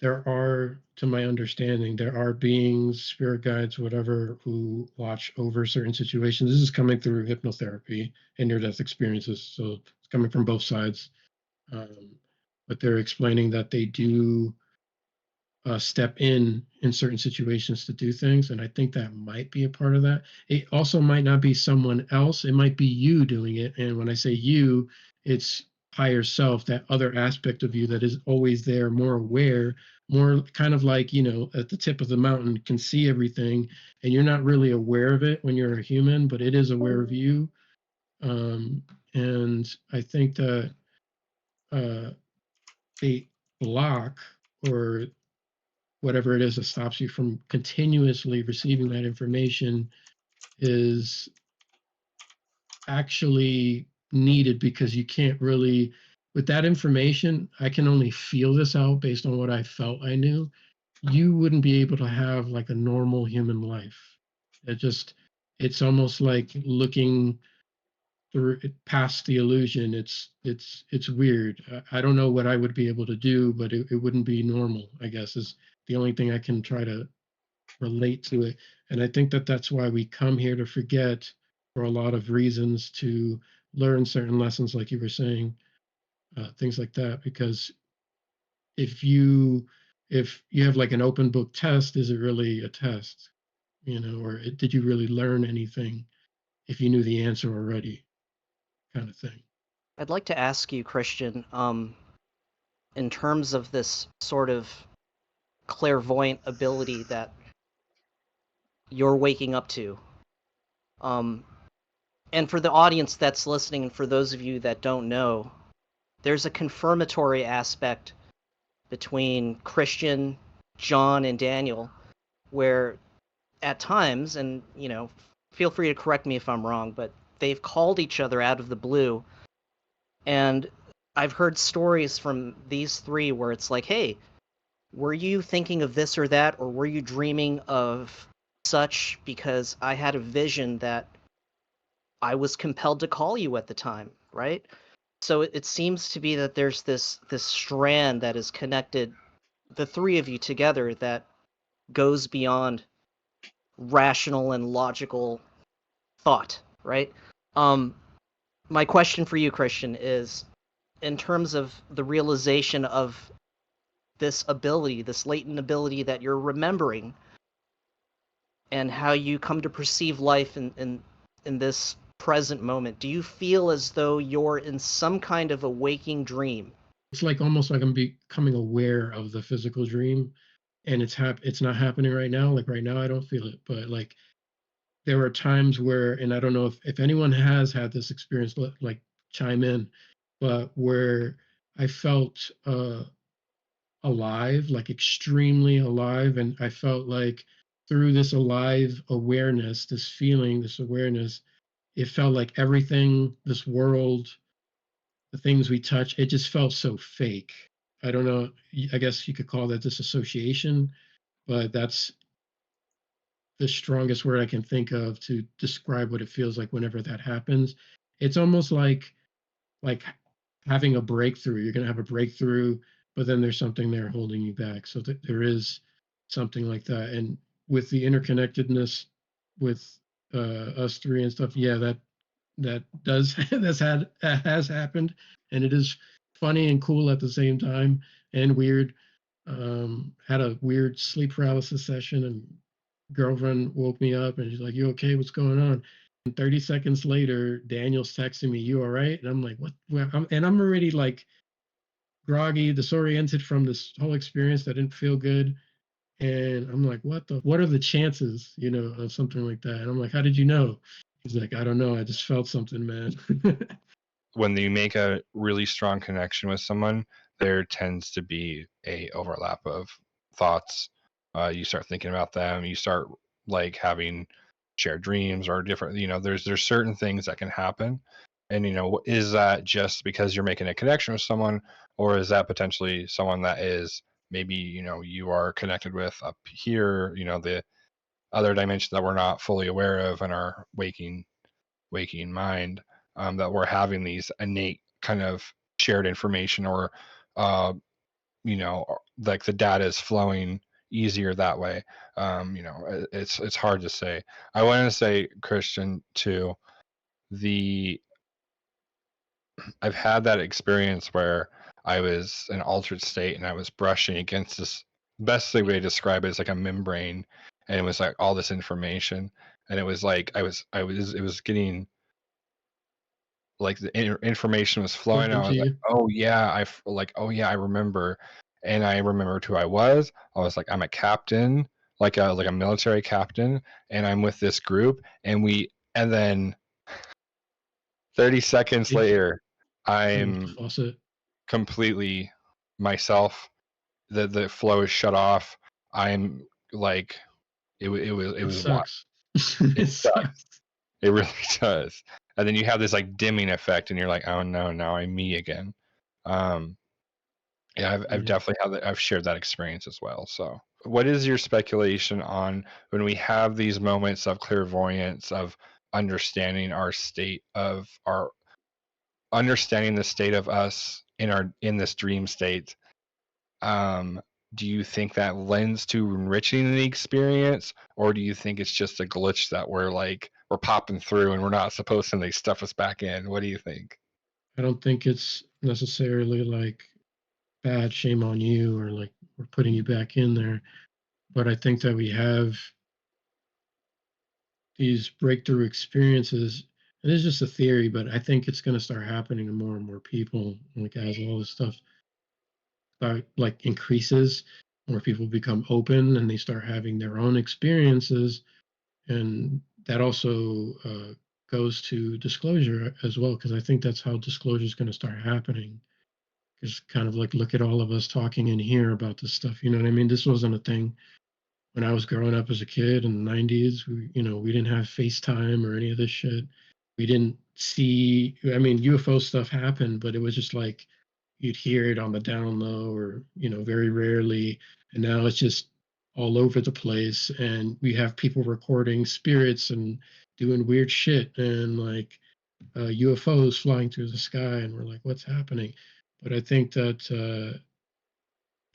there are, to my understanding, there are beings, spirit guides, whatever, who watch over certain situations. This is coming through hypnotherapy and near-death experiences, so it's coming from both sides. But they're explaining that they do step in certain situations to do things, and I think that might be a part of that. It also might not be someone else; it might be you doing it. And when I say you, it's higher self, that other aspect of you that is always there, more aware, more kind of like, at the tip of the mountain, can see everything, and you're not really aware of it when you're a human, but it is aware of you. Um, and I think that uh, they block, or whatever it is that stops you from continuously receiving that information, is actually needed, because you can't really, with that information, I can only feel this out based on what I felt I knew. You wouldn't be able to have like a normal human life. It's almost like looking through past the illusion. It's weird. I don't know what I would be able to do, but it wouldn't be normal, I guess, is the only thing I can try to relate to it. And I think that that's why we come here, to forget, for a lot of reasons, to learn certain lessons, like you were saying, things like that. Because if you have like an open book test, is it really a test? Or did you really learn anything if you knew the answer already, kind of thing. I'd like to ask you, Christian, in terms of this sort of clairvoyant ability that you're waking up to. And for the audience that's listening, and for those of you that don't know, there's a confirmatory aspect between Christian, John, and Daniel, where at times, and feel free to correct me if I'm wrong, but they've called each other out of the blue. And I've heard stories from these three where it's like, hey, were you thinking of this or that, or were you dreaming of such, because I had a vision that I was compelled to call you at the time, right? So it seems to be that there's this strand that is connected the three of you together that goes beyond rational and logical thought, right? My question for you, Christian, is in terms of the realization of this ability, this latent ability that you're remembering, and how you come to perceive life in this present moment, do you feel as though you're in some kind of a waking dream? It's like almost like I'm becoming aware of the physical dream, and it's not happening right now. Like right now, I don't feel it, but like there were times where, and I don't know if anyone has had this experience, like chime in, but where I felt alive, like extremely alive, and I felt like through this alive awareness, this feeling, this awareness, it felt like everything, this world, the things we touch, it just felt so fake. I don't know. I guess you could call that disassociation, but that's the strongest word I can think of to describe what it feels like whenever that happens. It's almost like having a breakthrough. You're going to have a breakthrough, but then there's something there holding you back. So there is something like that. And with the interconnectedness with us three and stuff, yeah, that has happened, and it is funny and cool at the same time, and weird. Had a weird sleep paralysis session, and girlfriend woke me up and she's like, "You okay? What's going on?" And 30 seconds later, Daniel's texting me, "You all right?" And I'm like, "What?" I'm already like groggy, disoriented from this whole experience that didn't feel good. And I'm like, what are the chances, of something like that? And I'm like, "How did you know?" He's like, "I don't know. I just felt something, man." When you make a really strong connection with someone, there tends to be a overlap of thoughts. You start thinking about them. You start like having shared dreams or different. There's certain things that can happen, and is that just because you're making a connection with someone, or is that potentially someone that is maybe you are connected with up here? The other dimension that we're not fully aware of in our waking mind, that we're having these innate kind of shared information, or like the data is flowing easier that way. It's hard to say. I want to say, Christian, too, I've had that experience where I was in an altered state and I was brushing against this. Best way to describe it is like a membrane, and it was like all this information, and it was like it was getting, like the information was flowing. I Spoken to was like, you. oh yeah, I remember, and I remembered who I was. I was like, I'm a captain, like a military captain, and I'm with this group, and then 30 seconds later, Turn the I'm faucet. completely myself. The flow is shut off. I'm like, it It was what sucks. it It does. sucks. It really does. And then you have this like dimming effect, and you're like, oh no, now I'm me again. Um, yeah, I've Yeah. definitely had that. I've shared that experience as well. So, what is your speculation on when we have these moments of clairvoyance, of understanding our state of our understanding the state of us in this dream state? Um, do you think that lends to enriching the experience, or do you think it's just a glitch that we're popping through and we're not supposed to, and they stuff us back in? What do you think? I don't think it's necessarily like bad, shame on you, or like we're putting you back in there. But I think that we have these breakthrough experiences. And it's just a theory, but I think it's going to start happening to more and more people, like as all this stuff like increases. more people become open and they start having their own experiences. And that also goes to disclosure as well, because I think that's how disclosure is going to start happening. Because kind of like, look at all of us talking in here about this stuff. You know what I mean? This wasn't a thing when I was growing up as a kid in the 90s. We didn't have FaceTime or any of this shit. We didn't see, I mean, UFO stuff happened, but it was just like you'd hear it on the down low or, very rarely. And now it's just all over the place. And we have people recording spirits and doing weird shit and like UFOs flying through the sky. And we're like, what's happening? But I think that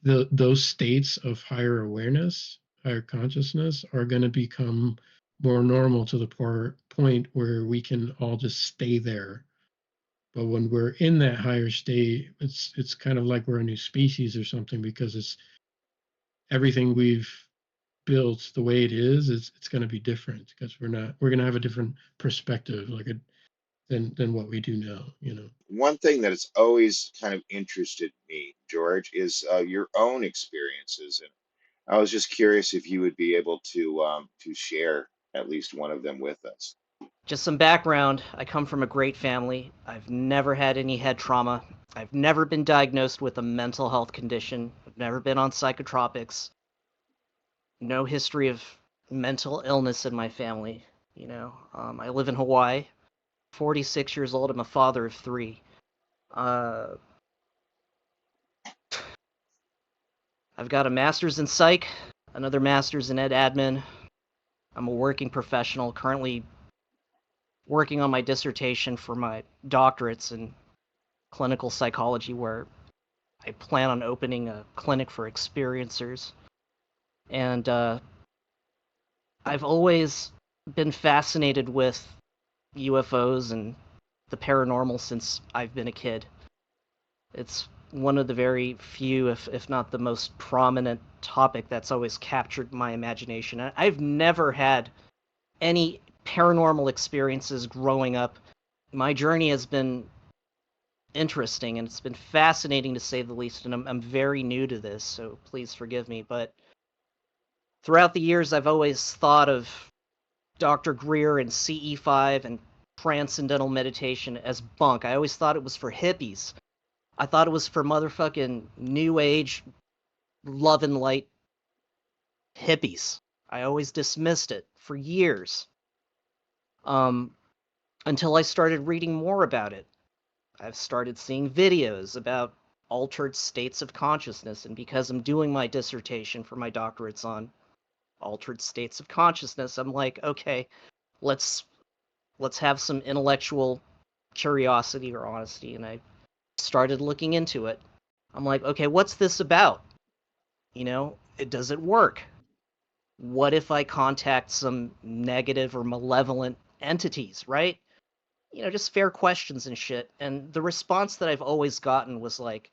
those states of higher awareness, higher consciousness are going to become more normal to the point where we can all just stay there. But when we're in that higher state, it's kind of like we're a new species or something, because it's everything we've built the way it is. It's going to be different because we're going to have a different perspective, than what we do now. One thing that has always kind of interested me, George, is your own experiences, and I was just curious if you would be able to share at least one of them with us. Just some background. I come from a great family. I've never had any head trauma. I've never been diagnosed with a mental health condition. I've never been on psychotropics. No history of mental illness in my family. I live in Hawaii. 46 years old. I'm a father of 3. I've got a master's in psych, another master's in ed admin. I'm a working professional, currently working on my dissertation for my doctorates in clinical psychology, where I plan on opening a clinic for experiencers. And I've always been fascinated with UFOs and the paranormal since I've been a kid. It's one of the very few, if not the most prominent topic that's always captured my imagination. I've never had any paranormal experiences growing up. My journey has been interesting and it's been fascinating to say the least, and I'm very new to this, so please forgive me. But throughout the years, I've always thought of drgreer and CE5 and transcendental meditation as bunk. I always thought it was for hippies. I thought it was for motherfucking new age, love and light hippies. I always dismissed it for years. Until I started reading more about it. I've started seeing videos about altered states of consciousness, and because I'm doing my dissertation for my doctorates on altered states of consciousness, I'm like, okay, let's have some intellectual curiosity or honesty, and I started looking into it. I'm like, okay, what's this about? Does it work? What if I contact some negative or malevolent entities, right? Just fair questions and shit. And the response that I've always gotten was like,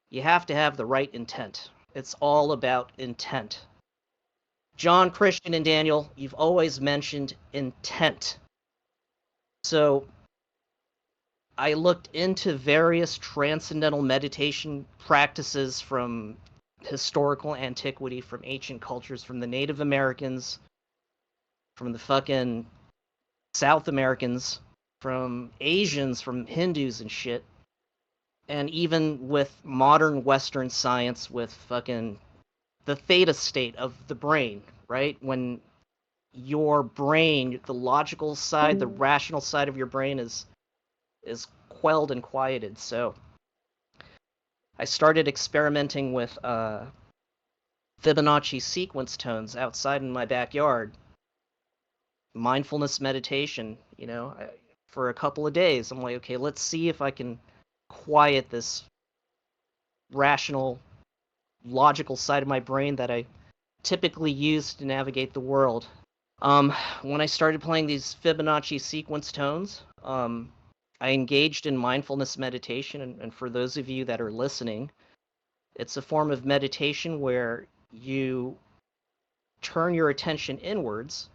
you have to have the right intent. It's all about intent. John, Christian, and Daniel, you've always mentioned intent. So I looked into various transcendental meditation practices from historical antiquity, from ancient cultures, from the Native Americans, from the fucking South Americans, from Asians, from Hindus and shit. And even with modern Western science, with fucking the theta state of the brain, right? When your brain, the logical side, the rational side of your brain is quelled and quieted. So I started experimenting with Fibonacci sequence tones outside in my backyard. Mindfulness meditation, for a couple of days. I'm like, okay, let's see if I can quiet this rational, logical side of my brain that I typically use to navigate the world. When I started playing these Fibonacci sequence tones, I engaged in mindfulness meditation, and for those of you that are listening, it's a form of meditation where you turn your attention inwards,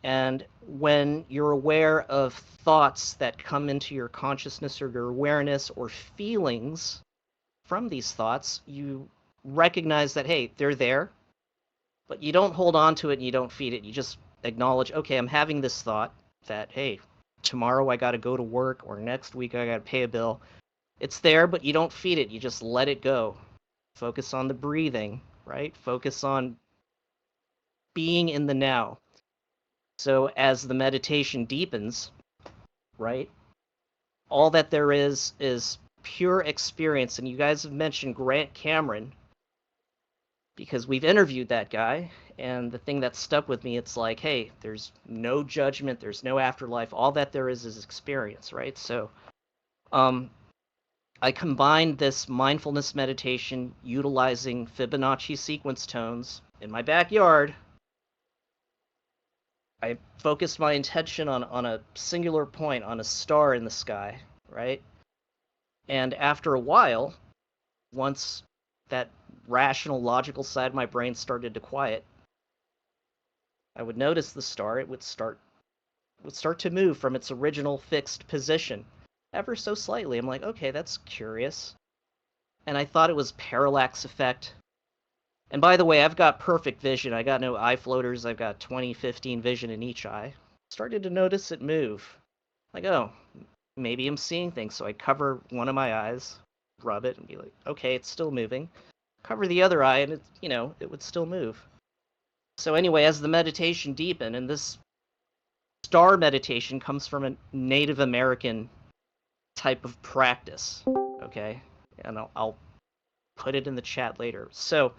and when you're aware of thoughts that come into your consciousness or your awareness or feelings from these thoughts, you recognize that, hey, they're there, but you don't hold on to it and you don't feed it. You just acknowledge, okay, I'm having this thought that, hey, tomorrow I got to go to work, or next week I got to pay a bill. It's there, but you don't feed it. You just let it go. Focus on the breathing, right? Focus on being in the now. So as the meditation deepens, right, all that there is pure experience. And you guys have mentioned Grant Cameron, because we've interviewed that guy, and the thing that stuck with me, it's like, hey, there's no judgment, there's no afterlife, all that there is experience, right? So I combined this mindfulness meditation utilizing Fibonacci sequence tones in my backyard. I focused my intention on a singular point, on a star in the sky, right? And after a while, once that rational, logical side of my brain started to quiet, I would notice the star. It would start to move from its original fixed position, ever so slightly. I'm like, okay, that's curious. And I thought it was parallax effect. And by the way, I've got perfect vision. I got no eye floaters. I've got 20/15 vision in each eye. Started to notice it move. Like, oh, maybe I'm seeing things. So I cover one of my eyes, rub it, and be like, okay, it's still moving. Cover the other eye, and it would still move. So anyway, as the meditation deepened, and this star meditation comes from a Native American type of practice, okay? And I'll put it in the chat later. So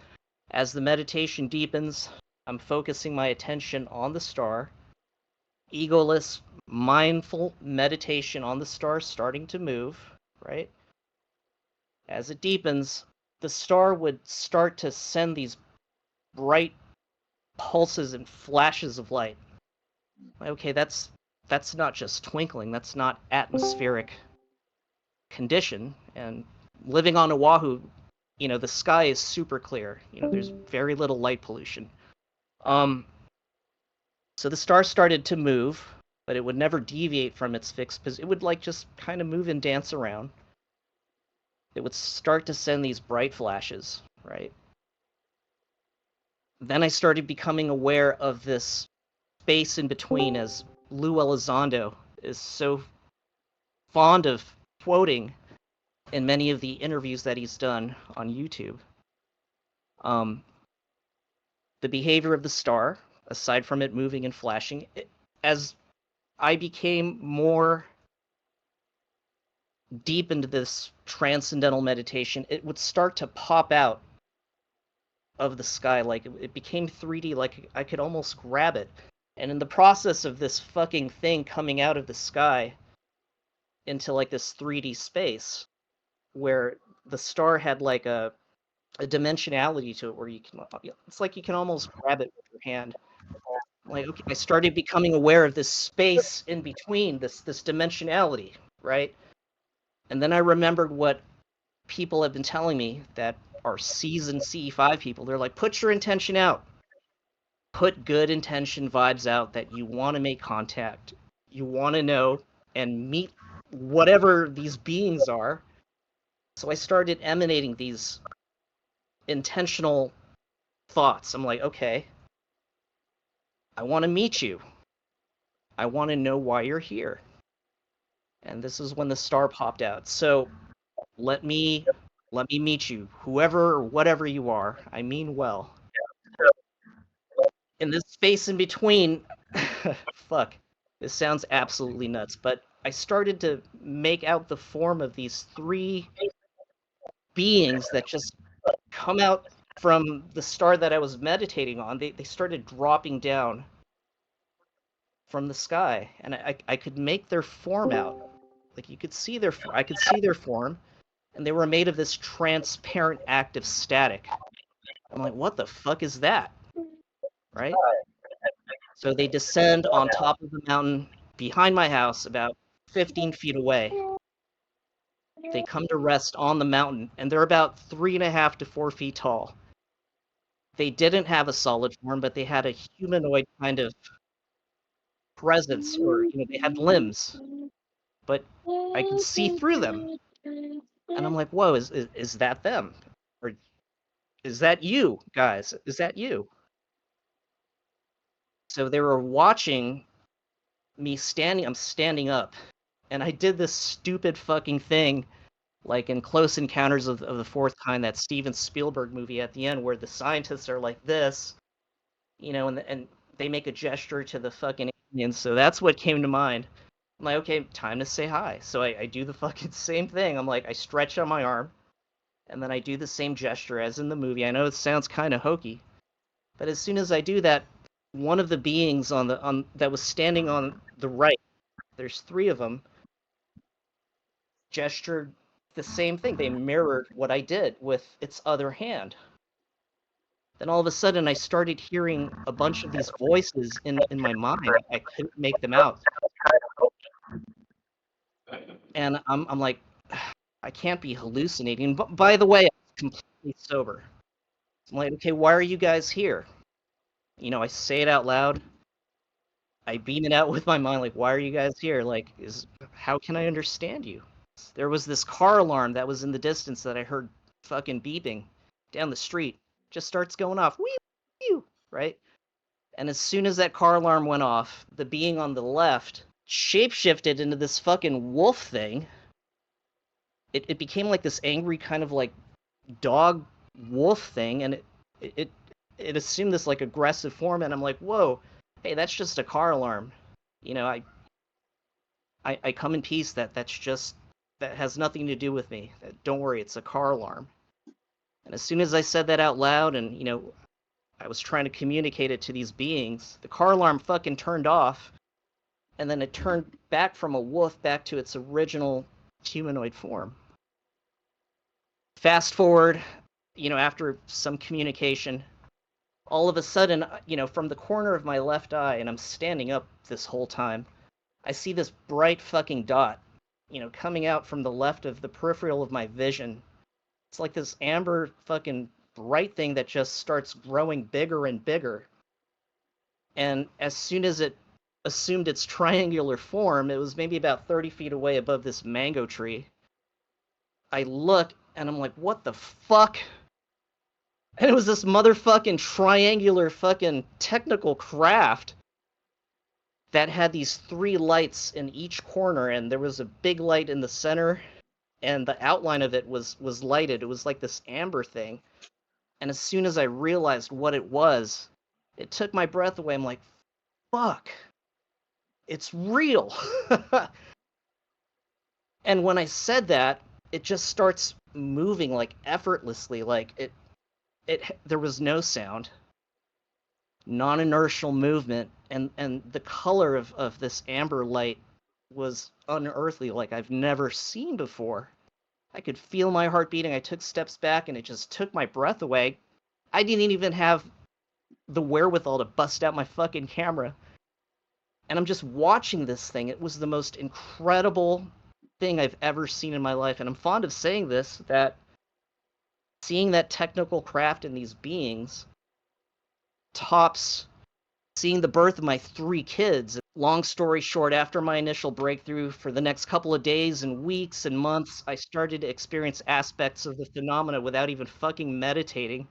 as the meditation deepens, I'm focusing my attention on the star, egoless, mindful meditation on the star starting to move, right? As it deepens, the star would start to send these bright pulses and flashes of light. Okay, that's not just twinkling, that's not atmospheric condition. And living on Oahu, the sky is super clear. There's very little light pollution. So the star started to move, but it would never deviate from its fixed position. It would just kind of move and dance around. It would start to send these bright flashes, right? Then I started becoming aware of this space in between, as Lou Elizondo is so fond of quoting in many of the interviews that he's done on YouTube. The behavior of the star, aside from it moving and flashing, as I became more deep into this transcendental meditation, it would start to pop out of the sky. Like it became 3D, like I could almost grab it. And in the process of this fucking thing coming out of the sky into like this 3D space, where the star had like a dimensionality to it, where it's like you can almost grab it with your hand. Like, okay, I started becoming aware of this space in between, this dimensionality, right? And then I remembered what people have been telling me that are seasoned CE5 people. They're like, put your intention out. Put good intention vibes out that you want to make contact. You want to know and meet whatever these beings are. So I started emanating these intentional thoughts. I'm like, okay, I want to meet you. I want to know why you're here. And this is when the star popped out. So let me meet you, whoever or whatever you are. I mean well. In this space in between, fuck, this sounds absolutely nuts, but I started to make out the form of these 3 beings that just come out from the star that I was meditating on. They started dropping down from the sky, and I could make their form out. Like I could see their form, and they were made of this transparent active static. I'm like, what the fuck is that? Right? So they descend on top of the mountain behind my house, about 15 feet away. They come to rest on the mountain, and they're about 3.5 to 4 feet tall. They didn't have a solid form, but they had a humanoid kind of presence, or they had limbs, but I could see through them. And I'm like, whoa, is that them? Or Is that you, guys? Is that you? So they were watching me standing. I'm standing up, and I did this stupid fucking thing, like in Close Encounters of the Fourth Kind, that Steven Spielberg movie at the end, where the scientists are like this, and they make a gesture to the fucking aliens. So that's what came to mind. I'm like, okay, time to say hi. So I do the fucking same thing. I'm like, I stretch on my arm, and then I do the same gesture as in the movie. I know it sounds kind of hokey, but as soon as I do that, one of the beings that was standing on the right, there's 3 of them, gestured the same thing. They mirrored what I did with its other hand. Then all of a sudden, I started hearing a bunch of these voices in my mind. I couldn't make them out, and I'm like, I can't be hallucinating. But by the way, I was completely sober. I'm like, okay, why are you guys here? I say it out loud. I beam it out with my mind, like, why are you guys here? Like, how can I understand you? There was this car alarm that was in the distance that I heard fucking beeping down the street. Just starts going off, wee, right? And as soon as that car alarm went off, the being on the left shapeshifted into this fucking wolf thing. It became like this angry kind of like dog wolf thing, and it assumed this like aggressive form, and I'm like, whoa, hey, that's just a car alarm. I come in peace. That has nothing to do with me. Don't worry, it's a car alarm. And as soon as I said that out loud, and I was trying to communicate it to these beings, the car alarm fucking turned off, and then it turned back from a wolf back to its original humanoid form. Fast forward, after some communication, all of a sudden, from the corner of my left eye, and I'm standing up this whole time, I see this bright fucking dot, coming out from the left of the peripheral of my vision. It's like this amber fucking bright thing that just starts growing bigger and bigger. And as soon as it assumed its triangular form, it was maybe about 30 feet away above this mango tree. I look, and I'm like, what the fuck? And it was this motherfucking triangular fucking technical craft that had these 3 lights in each corner, and there was a big light in the center, and the outline of it was lighted. It was like this amber thing. And as soon as I realized what it was, it took my breath away. I'm like, fuck, it's real. And when I said that, it just starts moving like effortlessly, like there was no sound, non-inertial movement, and the color of this amber light was unearthly, like I've never seen before. I could feel my heart beating. I took steps back, and it just took my breath away. I didn't even have the wherewithal to bust out my fucking camera. And I'm just watching this thing. It was the most incredible thing I've ever seen in my life. And I'm fond of saying this, that seeing that technical craft in these beings tops seeing the birth of my 3 kids. Long story short, after my initial breakthrough, for the next couple of days and weeks and months, I started to experience aspects of the phenomena without even fucking meditating.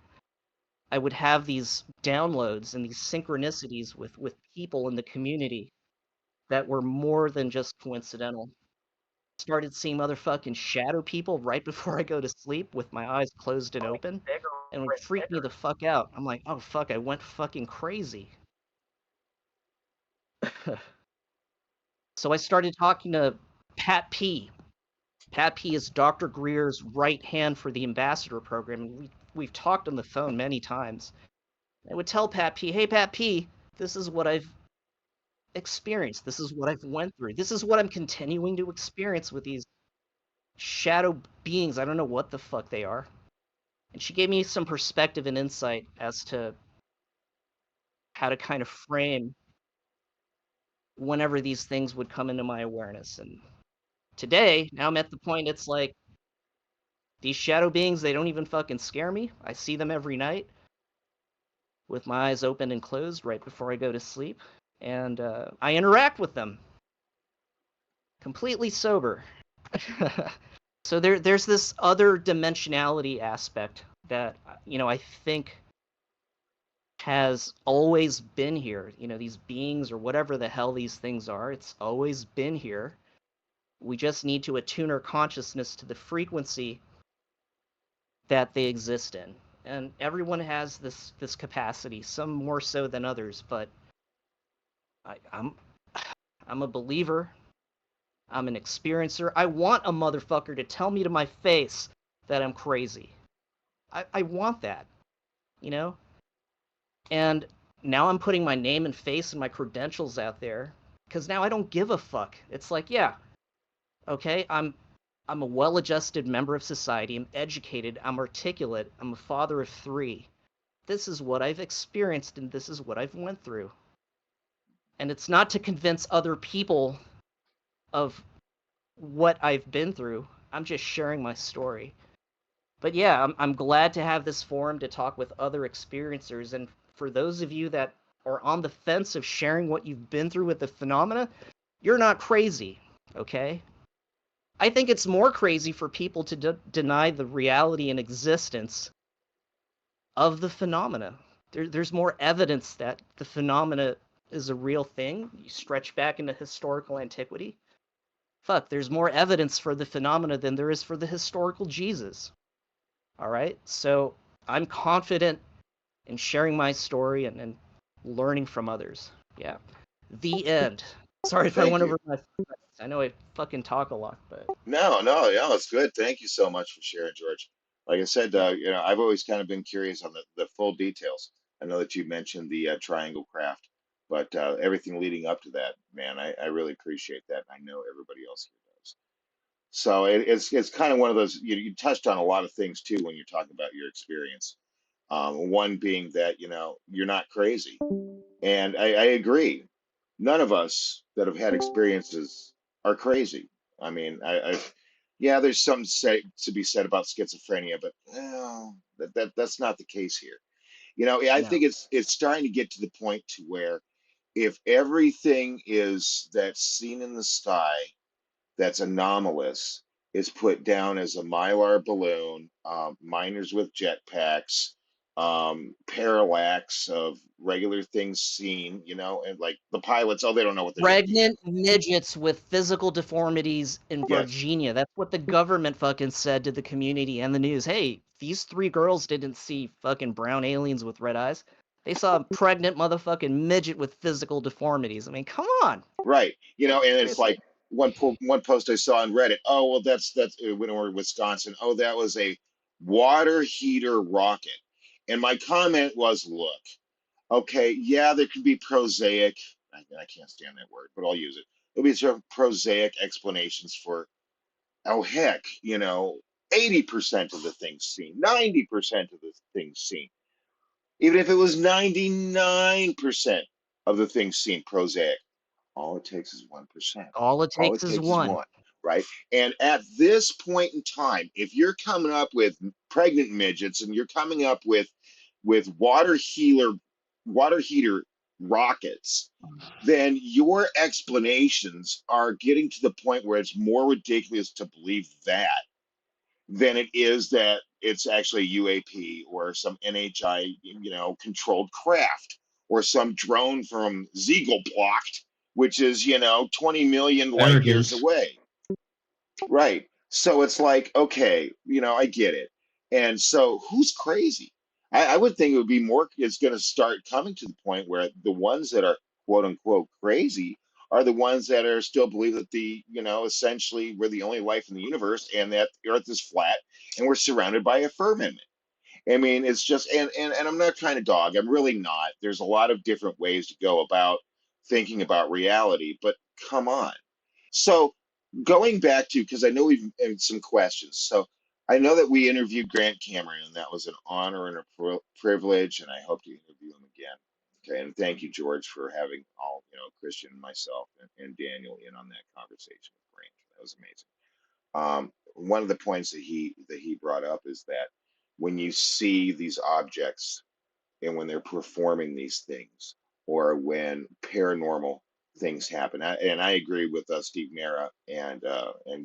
I would have these downloads and these synchronicities with people in the community that were more than just coincidental. Started seeing motherfucking shadow people right before I go to sleep with my eyes closed and open, and it would freak me the fuck out. I'm like, oh fuck, I went fucking crazy. So I started talking to Pat P. Pat P is Dr. Greer's right hand for the ambassador program, and we've talked on the phone many times. I would tell Pat P, hey Pat P, this is what I've experienced. This is what I've went through. This is what I'm continuing to experience with these shadow beings. I don't know what the fuck they are. And she gave me some perspective and insight as to how to kind of frame whenever these things would come into my awareness. And today, now I'm at the point, it's like, these shadow beings, they don't even fucking scare me. I see them every night with my eyes open and closed right before I go to sleep. And I interact with them completely sober. So there's this other dimensionality aspect that I think has always been here. These beings or whatever the hell these things are, it's always been here. We just need to attune our consciousness to the frequency that they exist in. And everyone has this capacity, some more so than others, but I'm a believer. I'm an experiencer. I want a motherfucker to tell me to my face that I'm crazy. I want that, And now I'm putting my name and face and my credentials out there because now I don't give a fuck. It's like, yeah, okay, I'm a well-adjusted member of society. I'm educated. I'm articulate. I'm a father of 3. This is what I've experienced and this is what I've went through. And it's not to convince other people of what I've been through. I'm just sharing my story. But yeah, I'm glad to have this forum to talk with other experiencers. And for those of you that are on the fence of sharing what you've been through with the phenomena, you're not crazy, okay? I think it's more crazy for people to deny the reality and existence of the phenomena. There's more evidence that the phenomena is a real thing. You stretch back into historical antiquity. Fuck, there's more evidence for the phenomena than there is for the historical Jesus. All right? So I'm confident in sharing my story and learning from others. Yeah. The end. Sorry if I Thank went you. over my... I know I fucking talk a lot, but... No, it's good. Thank you so much for sharing, George. Like I said, Yeah. I've always kind of been curious on the full details. I know that you mentioned the triangle craft, but everything leading up to that, man, I really appreciate that. I know everybody else here does. So it's kind of one of those, you touched on a lot of things too when you're talking about your experience. One being that, you're not crazy. And I agree. None of us that have had experiences are crazy. I mean, yeah, there's some say to be said about schizophrenia, but that's not the case here. I No. think it's starting to get to the point to where if everything is that's seen in the sky that's anomalous is put down as a mylar balloon, miners with jetpacks, parallax of regular things seen, and like the pilots, oh, they don't know what they're looking at. Pregnant midgets with physical deformities in Yes, Virginia. That's what the government fucking said to the community and the news. Hey, these 3 girls didn't see fucking brown aliens with red eyes. They saw a pregnant motherfucking midget with physical deformities. I mean, come on. right. And it's Seriously. like one post I saw on Reddit. Oh, well, that's when we were in Wisconsin. Oh, that was a water heater rocket. And my comment was, look, okay, yeah, there could be prosaic. I can't stand that word, but I'll use it. There'll be sort of prosaic explanations for, oh heck, 80% of the things seen, 90% of the things seen, even if it was 99% of the things seen prosaic. All it takes is 1%. All it All takes it is takes is one. one, right? And at this point in time, if you're coming up with pregnant midgets and you're coming up with water heater rockets, then your explanations are getting to the point where it's more ridiculous to believe that than it is that it's actually UAP or some NHI, controlled craft or some drone from Ziegelblocht, which is, 20 million light years Arrogance. away. Right. So it's like, okay, I get it. And so who's crazy? I would think it would be more, it's going to start coming to the point where the ones that are quote unquote crazy are the ones that are still believe that essentially we're the only life in the universe and that the earth is flat and we're surrounded by a firmament. I mean, it's just, and I'm not trying to dog, I'm really not. There's a lot of different ways to go about thinking about reality, but come on. So going back to, because I know we've had some questions. So I know that we interviewed Grant Cameron, and that was an honor and a privilege, and I hope to interview him again. Okay, and thank you, George, for having all, Christian, myself, and Daniel in on that conversation with Grant. That was amazing. One of the points that he brought up is that when you see these objects and when they're performing these things, or when paranormal things happen. And I agree with Steve Mera and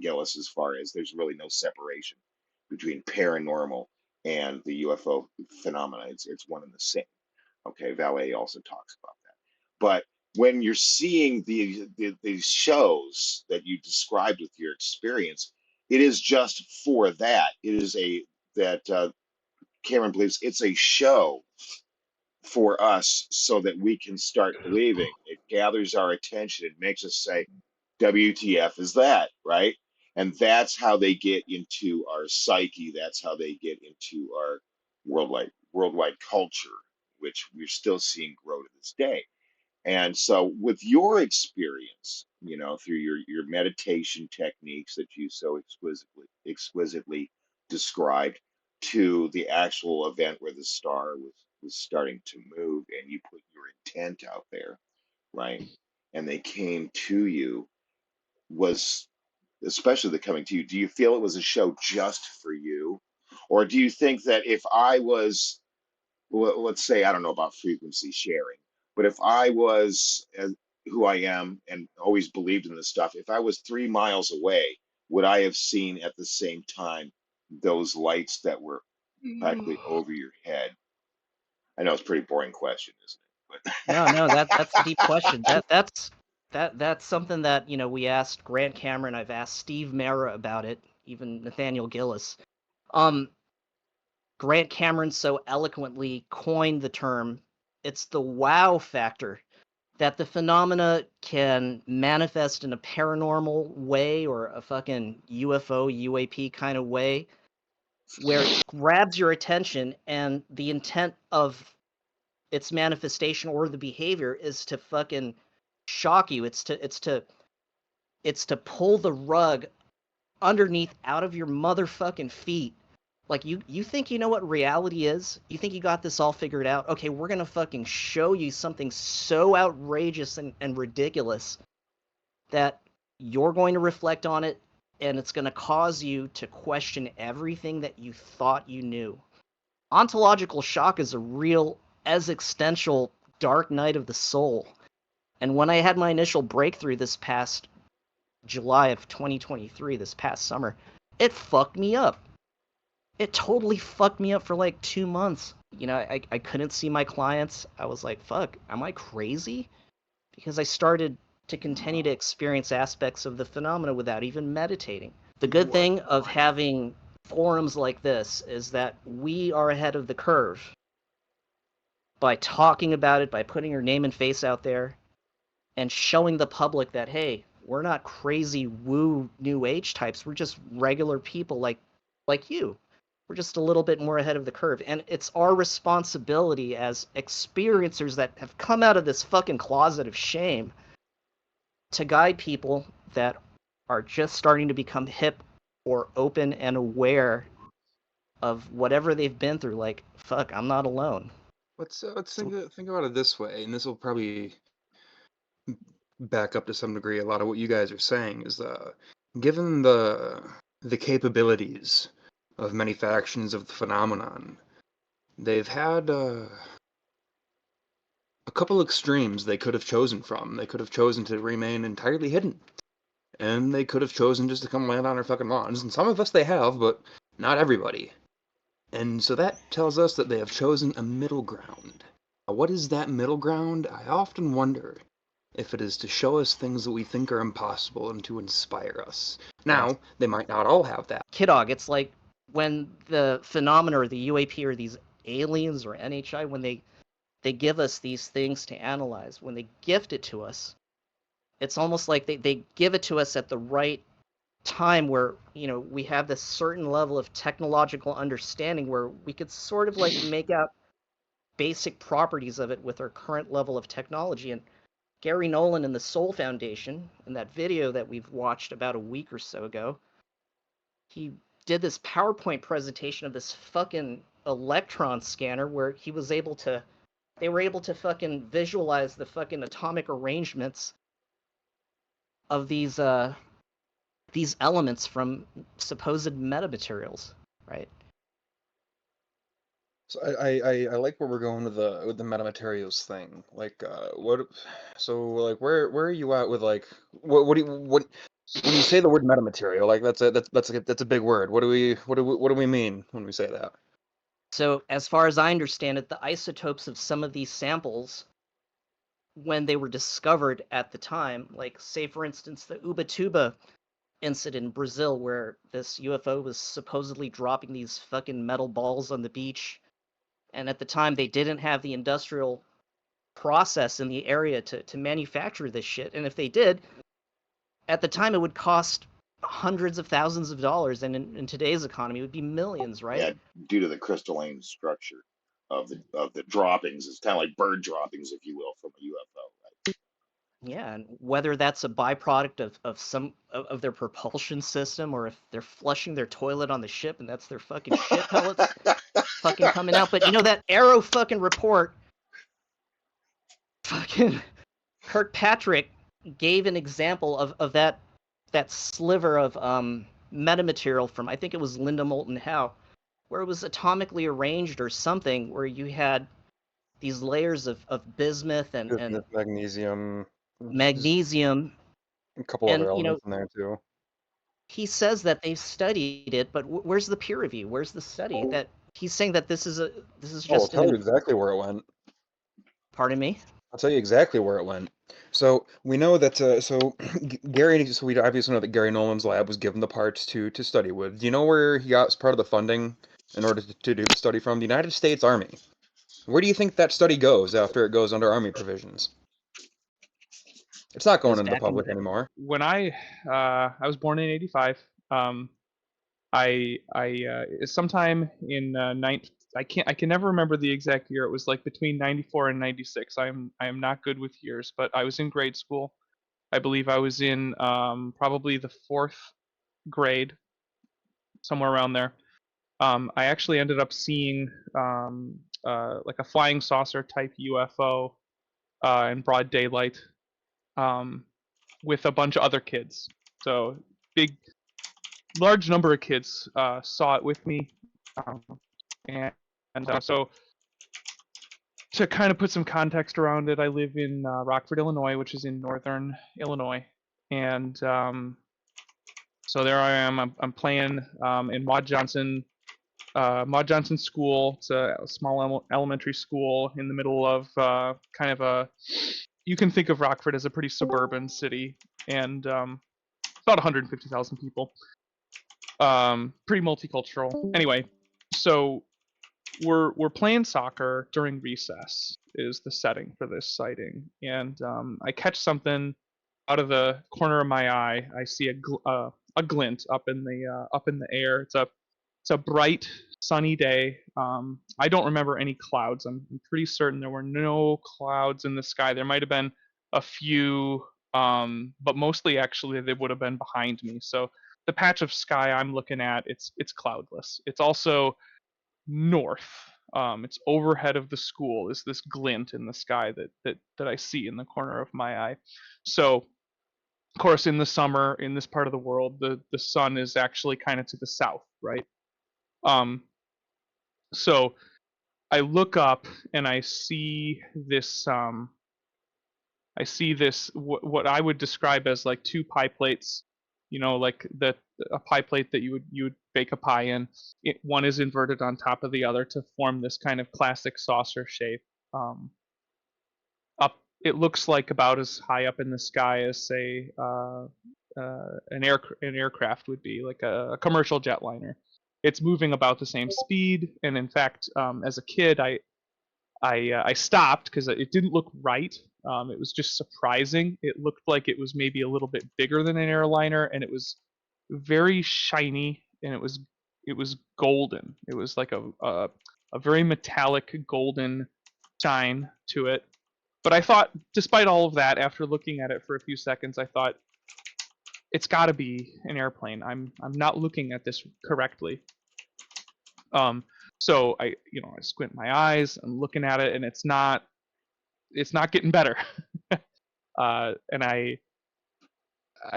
Gillis as far as there's really no separation between paranormal and the UFO phenomena. It's one and the same. Okay, Valet also talks about that. But when you're seeing these shows that you described with your experience, it is just for that. It is a that Cameron believes it's a show for us so that we can start believing. It gathers our attention. It makes us say, WTF is that, right? And that's how they get into our psyche. That's how they get into our worldwide culture, which we're still seeing grow to this day. And so, with your experience, through your meditation techniques that you so exquisitely described, to the actual event where the star was starting to move, and you put your intent out there, right? And they came to you, was especially the coming to you. Do you feel it was a show just for you, or do you think that if I was, let's say, I don't know about frequency sharing, but if I was who I am and always believed in this stuff, if I was 3 miles away, would I have seen at the same time those lights that were practically over your head? I know it's a pretty boring question, isn't No, no, that's a it? deep question. That's something that, we asked Grant Cameron, I've asked Steve Mera about it, even Nathaniel Gillis. Grant Cameron so eloquently coined the term, it's the wow factor, that the phenomena can manifest in a paranormal way or a fucking UFO, UAP kind of way, where it grabs your attention and the intent of its manifestation or the behavior is to fucking shock you. It's to pull the rug underneath out of your motherfucking feet. Like, you think you know what reality is? You think you got this all figured out? Okay, we're gonna fucking show you something so outrageous and ridiculous that you're going to reflect on it, and it's gonna cause you to question everything that you thought you knew. Ontological shock is a real existential dark night of the soul. And when I had my initial breakthrough this past July of 2023, this past summer, it fucked me up. It totally fucked me up for like 2 months. I couldn't see my clients. I was like, fuck, am I crazy? Because I started to continue to experience aspects of the phenomena without even meditating. The good thing of having forums like this is that we are ahead of the curve by talking about it, by putting your name and face out there, and showing the public that, hey, we're not crazy woo new age types. We're just regular people like you. We're just a little bit more ahead of the curve. And it's our responsibility as experiencers that have come out of this fucking closet of shame to guide people that are just starting to become hip or open and aware of whatever they've been through. Like, fuck, I'm not alone. Let's think about it this way, and this will probably back up to some degree a lot of what you guys are saying. Is given the capabilities of many factions of the phenomenon, they've had a couple extremes they could have chosen from. They could have chosen to remain entirely hidden, and they could have chosen just to come land on our fucking lawns. And some of us they have, but not everybody. And so that tells us that they have chosen a middle ground. What is that middle ground? I often wonder if it is to show us things that we think are impossible and to inspire us. Now, they might not all have that. Kidog, it's like when the phenomena or the UAP or these aliens or NHI, when they give us these things to analyze, when they gift it to us, it's almost like they give it to us at the right time where, we have this certain level of technological understanding where we could sort of like make out basic properties of it with our current level of technology. And Gary Nolan and the Soul Foundation, in that video that we've watched about a week or so ago, he did this PowerPoint presentation of this fucking electron scanner where they were able to fucking visualize the fucking atomic arrangements of these elements from supposed metamaterials, right? So I like where we're going with the metamaterials thing. Like what? So like where are you at with like what do you what when you say the word metamaterial, like that's a big word. What do we mean when we say that? So, as far as I understand it, the isotopes of some of these samples, when they were discovered at the time, like, say, for instance, the Ubatuba incident in Brazil, where this UFO was supposedly dropping these fucking metal balls on the beach, and at the time they didn't have the industrial process in the area to manufacture this shit, and if they did, at the time it would cost hundreds of thousands of dollars, and in today's economy it would be millions, right? Yeah, due to the crystalline structure of the droppings, it's kind of like bird droppings, if you will, from a UFO. Right? Yeah, and whether that's a byproduct of some of their propulsion system, or if they're flushing their toilet on the ship and that's their fucking shit pellets fucking coming out. But you know that Arrow fucking report, fucking Kirkpatrick gave an example of that sliver of metamaterial from, I think it was Linda Moulton Howe, where it was atomically arranged or something, where you had these layers of bismuth and Magnesium, magnesium, a couple and other you know, elements in there too. he says that they've studied it, but where's the peer review? Where's the study? That he's saying that this is Oh, I'll just tell you an. exactly where it went. Pardon me. I'll tell you exactly where it went. So we know that. So Gary. So we obviously know that Gary Nolan's lab was given the parts to study with. Do you know where he got part of the funding in order to do the study from? The United States Army. Where do you think that study goes after it goes under Army provisions? It's not going Goes into the back in. public anymore. When I was born in '85, sometime in I can never remember the exact year. It was like between '94 and '96. I am not good with years, but I was in grade school. I believe I was in probably the 4th grade, somewhere around there. I actually ended up seeing like a flying saucer type UFO in broad daylight, with a bunch of other kids. So large number of kids saw it with me, um, and so to kind of put some context around it, I live in Rockford, Illinois, which is in northern Illinois, and so there I am. I'm playing in Maud Johnson School. It's a small elementary school in the middle of kind of a. You can think of Rockford as a pretty suburban city, and about 150,000 people. Pretty multicultural. Anyway, so we're playing soccer during recess is the setting for this sighting, and I catch something out of the corner of my eye. I see a glint up in the air. It's a bright sunny day. I don't remember any clouds. I'm pretty certain there were no clouds in the sky. There might have been a few, but mostly actually they would have been behind me. So the patch of sky I'm looking at, it's cloudless. It's also north. It's overhead of the school is this glint in the sky that I see in the corner of my eye. So of course in the summer in this part of the world the sun is actually kind of to the south, right? Um, so I look up and I see this what I would describe as like two pie plates, like a pie plate that you would bake a pie in. One is inverted on top of the other to form this kind of classic saucer shape. Up, it looks like about as high up in the sky as say an aircraft would be, like a commercial jetliner. It's moving about the same speed, and in fact, as a kid, I stopped because it didn't look right. It was just surprising. It looked like it was maybe a little bit bigger than an airliner, and it was very shiny, and it was golden. It was like a very metallic golden shine to it. But I thought, despite all of that, after looking at it for a few seconds, I thought it's got to be an airplane. I'm not looking at this correctly. So I squint my eyes. I'm looking at it, and it's not getting better. And I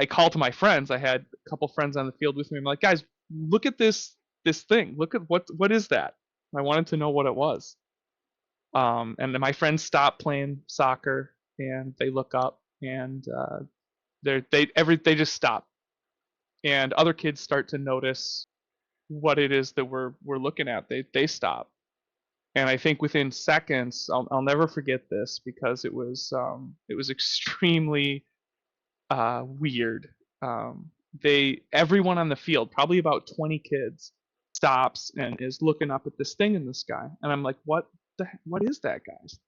call to my friends. I had a couple friends on the field with me. I'm like, guys, look at this thing. Look at what is that? I wanted to know what it was. And then my friends stop playing soccer and they look up and they just stop. And other kids start to notice what it is that we're looking at. They stop. And I think within seconds, I'll never forget this because it was extremely weird. Everyone on the field, probably about 20 kids, stops and is looking up at this thing in the sky, and I'm like, what is that, guys?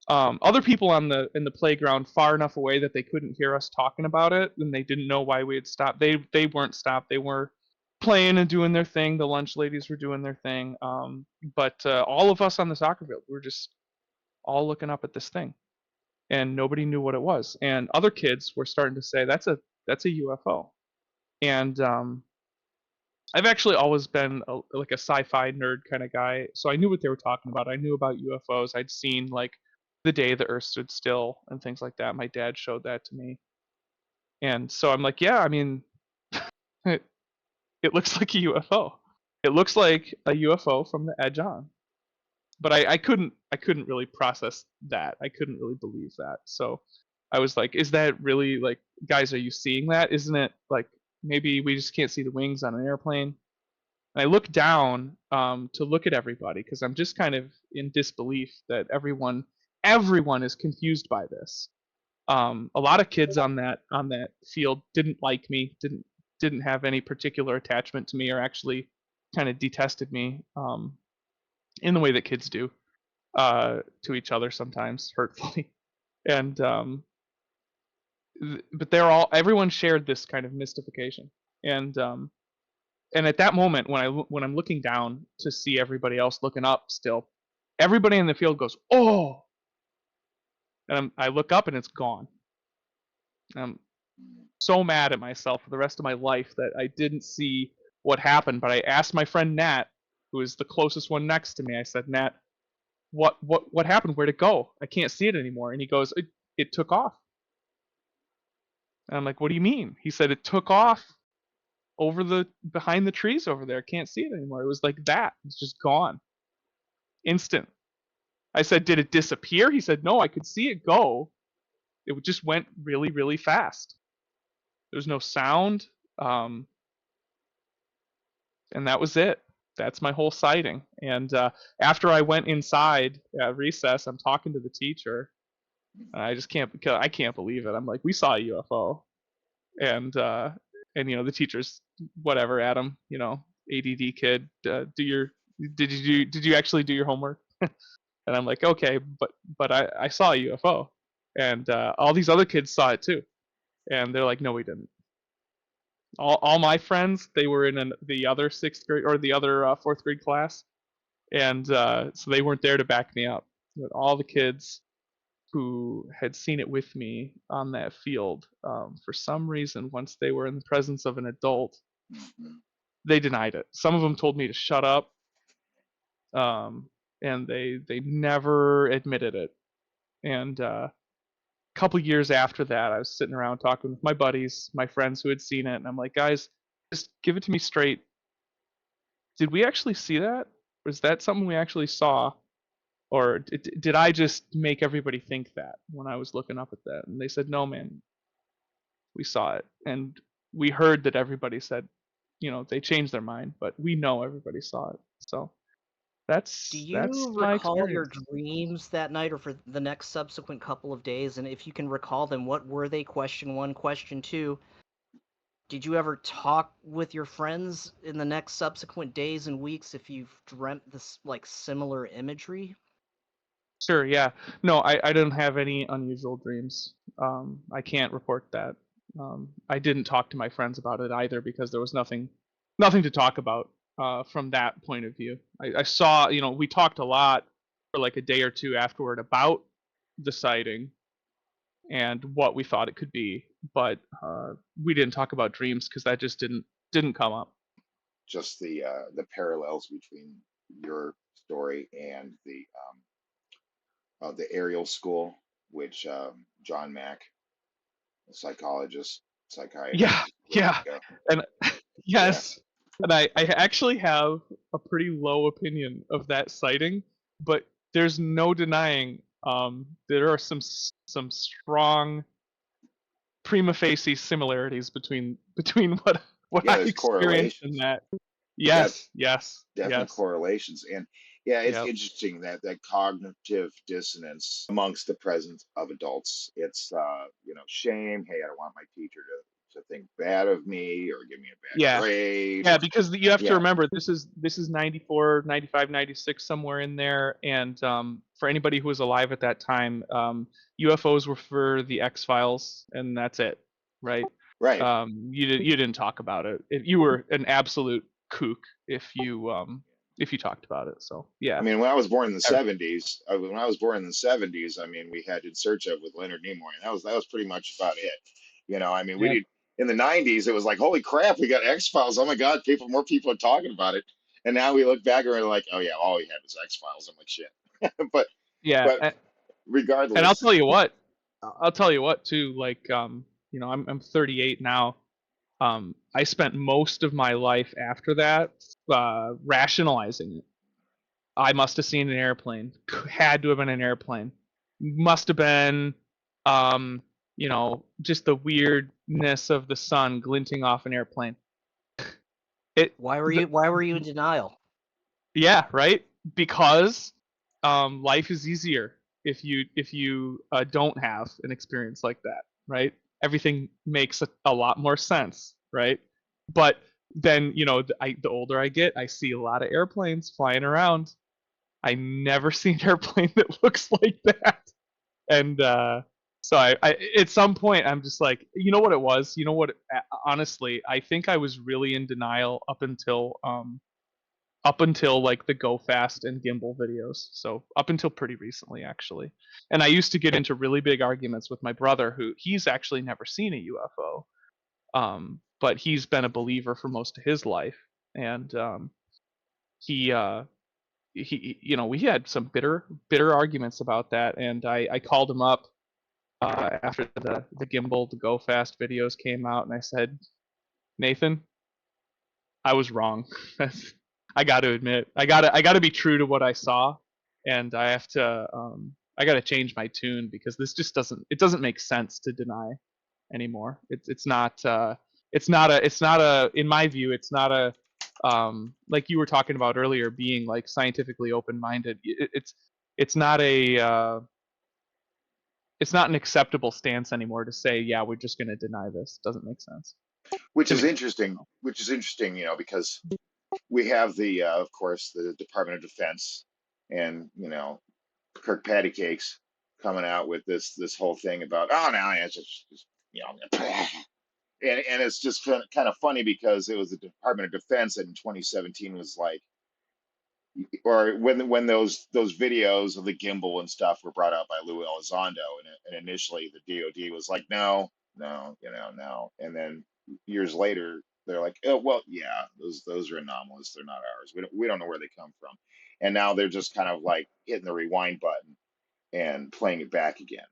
Other people in the playground far enough away that they couldn't hear us talking about it, and they didn't know why we had stopped. They weren't stopped. They were playing and doing their thing. The lunch ladies were doing their thing. But all of us on the soccer field, we were just all looking up at this thing, and nobody knew what it was. And other kids were starting to say, that's a UFO. And I've actually always been like a sci-fi nerd kind of guy, so I knew what they were talking about. I knew about UFOs. I'd seen like The Day the Earth Stood Still and things like that. My dad showed that to me, and so I'm like, yeah, I mean, it looks like a UFO. It looks like a UFO from the edge on. But I couldn't really process that. I couldn't really believe that. So I was like, is that really, like, guys, are you seeing that? Isn't it like maybe we just can't see the wings on an airplane? And I look down to look at everybody because I'm just kind of in disbelief that everyone is confused by this. A lot of kids on that field didn't like me, didn't have any particular attachment to me, or actually kind of detested me in the way that kids do to each other sometimes, hurtfully. And but everyone shared this kind of mystification. And at that moment, when I'm looking down to see everybody else looking up still, everybody in the field goes, "Oh!" And I look up and it's gone. I'm so mad at myself for the rest of my life that I didn't see what happened. But I asked my friend Nat, who is the closest one next to me. I said, "Nat, what happened? Where'd it go? I can't see it anymore." And he goes, "It took off." And I'm like, "What do you mean?" He said, "It took off behind the trees over there. Can't see it anymore. It was like that. It's just gone. Instant." I said, "Did it disappear?" He said, "No, I could see it go. It just went really, really fast. There was no sound, and that was it. That's my whole sighting." And after I went inside at recess, I'm talking to the teacher, and I can't believe it. I'm like, "We saw a UFO," and the teacher's whatever, Adam, ADD kid, did you actually do your homework? And I'm like, "Okay, but I saw a UFO," and all these other kids saw it too, and they're like, "No, we didn't." All my friends, they were in the other sixth grade or the other fourth grade class, and so they weren't there to back me up. But all the kids who had seen it with me on that field, for some reason, once they were in the presence of an adult, they denied it. Some of them told me to shut up, and they never admitted it. And a couple years after that, I was sitting around talking with my buddies, my friends who had seen it, and I'm like, "Guys, just give it to me straight. Did we actually see that? Was that something we actually saw? Or did I just make everybody think that when I was looking up at that?" And they said, "No, man, we saw it." And we heard that everybody said, they changed their mind, but we know everybody saw it. So Do that's you my recall your experience. dreams that night or for the next subsequent couple of days? And if you can recall them, what were they? Question one. Question two, did you ever talk with your friends in the next subsequent days and weeks if you've dreamt this like similar imagery? Sure, yeah. No, I didn't have any unusual dreams. I can't report that. I didn't talk to my friends about it either because there was nothing to talk about from that point of view. I saw, we talked a lot for like a day or two afterward about the sighting and what we thought it could be, but we didn't talk about dreams because that just didn't come up. Just the parallels between your story and the aerial school, which John Mack, a psychologist, Yeah, psychiatrist, yeah, and yeah, yes, And I actually have a pretty low opinion of that sighting, but there's no denying there are some strong prima facie similarities between what Yeah, I there's experienced and correlations. that. Yeah, Yes, yes, definite yes. correlations. And yeah, it's Yep. interesting that cognitive dissonance amongst the presence of adults. It's shame. Hey, I don't want my teacher to think bad of me or give me a bad Yeah. grade. Yeah, Or because you have to yeah, remember this is 94, 95, 96, somewhere in there, and for anybody who was alive at that time, UFOs were for the X-Files, and that's it, right? right. You didn't talk about it. You were an absolute kook if you talked about it. So I yeah. mean, when I was born in the Er, '70s, when I was born in the '70s, I mean, we had In Search of with Leonard Nimoy, and that was pretty much about it. I mean, we Yeah. did in the '90s. It was like, holy crap, we got X Files. Oh my God, more people are talking about it. And now we look back and we're like, oh yeah, all we had was X Files. I'm like, shit. but Yeah, but and I'll regardless, tell you what. I'll tell you what too. Like I'm 38 now. I spent most of my life after that rationalizing it. I must have seen an airplane. Had to have been an airplane. Must have been, just the weirdness of the sun glinting off an airplane. It, Why were the, you Why were you in denial? yeah, right. Because life is easier if you don't have an experience like that, right? Everything makes a lot more sense, right? But then the older I get, I see a lot of airplanes flying around. I never seen an airplane that looks like that. And so I at some point I'm just like, you know what it was? You know what? Honestly, I think I was really in denial up until like the Go Fast and Gimbal videos. So up until pretty recently, actually. And I used to get into really big arguments with my brother, who he's actually never seen a UFO, but he's been a believer for most of his life, and he we had some bitter arguments about that, and I called him up after the Gimbal, the Go Fast videos came out, and I said, Nathan, I was wrong. I got to admit, I got to be true to what I saw, and I got to change my tune because this just doesn't make sense to deny anymore. It's not a in my view, it's not a like you were talking about earlier, being like scientifically open-minded. It's not an acceptable stance anymore to say, yeah, we're just going to deny this. Doesn't make sense which to is me. interesting, because we have of course, the Department of Defense, and Kirk Patty Cakes coming out with this whole thing about, oh no, it's just and it's just kind of funny because it was the Department of Defense that in 2017 was like, or when those videos of the gimbal and stuff were brought out by Lou Elizondo, and initially the DoD was like, no, no, no, and then years later they're like, oh well, yeah, those are anomalous, they're not ours, we don't know where they come from, and now they're just kind of like hitting the rewind button and playing it back again.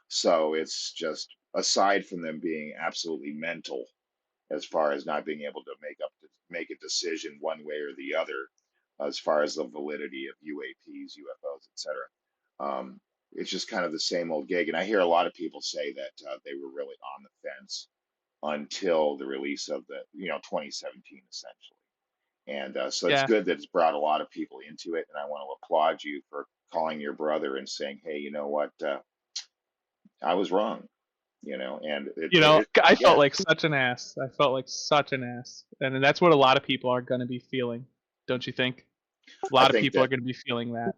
So it's just, aside from them being absolutely mental as far as not being able to make a decision one way or the other as far as the validity of UAPs, UFOs, etc. It's just kind of the same old gig. And I hear a lot of people say that they were really on the fence until the release of the 2017 essentially. And so it's Yeah, good that it's brought a lot of people into it. And I want to applaud you for calling your brother and saying, hey, you know what? I was wrong, and I felt yeah, like such an ass. I felt like such an ass, and that's what a lot of people are going to be feeling, don't you think? A I lot of think people are that going to be feeling that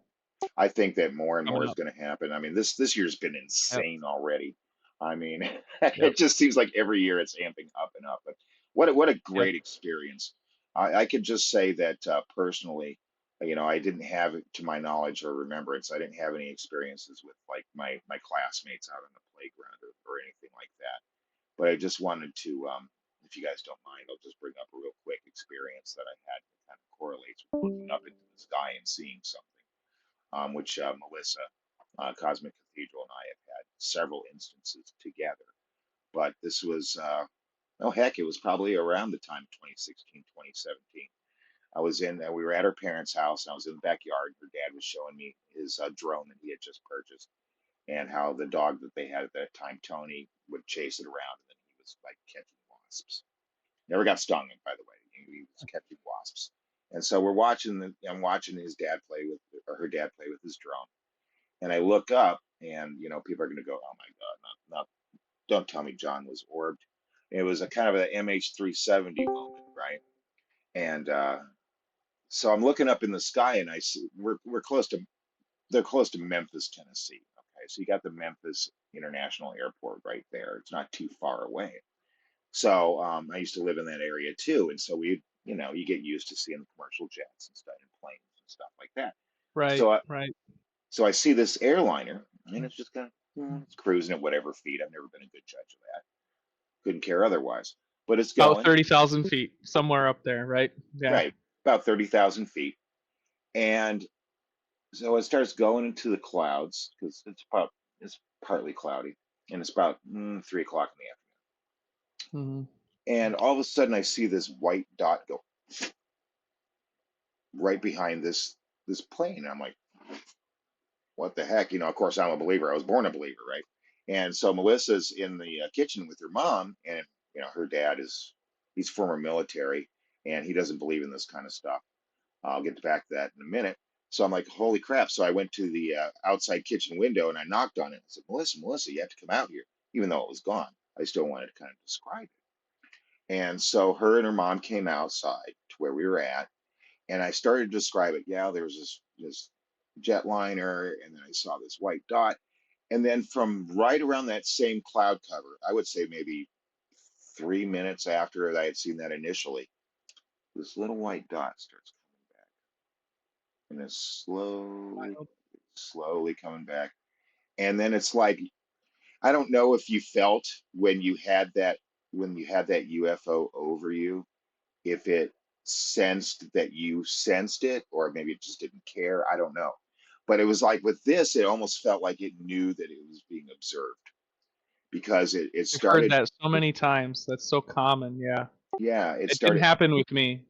I think that more and more coming is up. going to happen. I mean, this year's been Yep. insane already. I mean, Yep. it just seems like every year it's amping up and up. But what a Yep. great experience. I could just say that personally, I didn't have, to my knowledge or remembrance, I didn't have any experiences with like my classmates out on the playground or anything like that. But I just wanted to, if you guys don't mind, I'll just bring up a real quick experience that I had that kind of correlates with looking up into the sky and seeing something, which Melissa, Cosmic Cathedral, and I have had several instances together. But this was Oh, heck, it was probably around the time 2016, 2017. We were at her parents' house, and I was in the backyard. Her dad was showing me his drone that he had just purchased, and how the dog that they had at that time, Tony, would chase it around, and then he was like catching wasps. Never got stung, by the way. He was catching wasps. And so I'm watching his dad play with, or her dad play with his drone. And I look up, and people are going to go, "Oh my God, not, don't tell me John was orbed." It was a kind of an MH370 moment, right? And so I'm looking up in the sky, and I see they're close to Memphis, Tennessee. Okay, so you got the Memphis International Airport right there. It's not too far away. So I used to live in that area too, and so you get used to seeing the commercial jets and stuff and planes and stuff like that. Right, So I, right. so I see this airliner, and it's just kind of it's cruising at whatever feet. I've never been a good judge of that. Couldn't care otherwise. But it's About going 30,000 feet, somewhere up there, right? Yeah. right about 30,000 feet, and so it starts going into the clouds because it's partly cloudy, and it's about 3 o'clock in the afternoon. Hmm. And all of a sudden, I see this white dot go right behind this plane. And I'm like, what the heck? Of course, I'm a believer. I was born a believer, right? And so Melissa's in the kitchen with her mom, and her dad he's former military, and he doesn't believe in this kind of stuff. I'll get back to that in a minute. So I'm like, holy crap! So I went to the outside kitchen window and I knocked on it. I said, Melissa, you have to come out here, even though it was gone. I still wanted to kind of describe it. And so her and her mom came outside to where we were at, and I started to describe it. Yeah, there was this jetliner, and then I saw this white dot, and then from right around that same cloud cover, I would say maybe 3 minutes after I had seen that initially, this little white dot starts coming back, and it's slowly coming back, and then it's like, I don't know if you felt when you had that UFO over you, if it sensed that you sensed it, or maybe it just didn't care. I don't know. But it was like with this, it almost felt like it knew that it was being observed, because it I've heard started. that so many times. That's so common. Yeah. Yeah, it It didn't started. happen with me.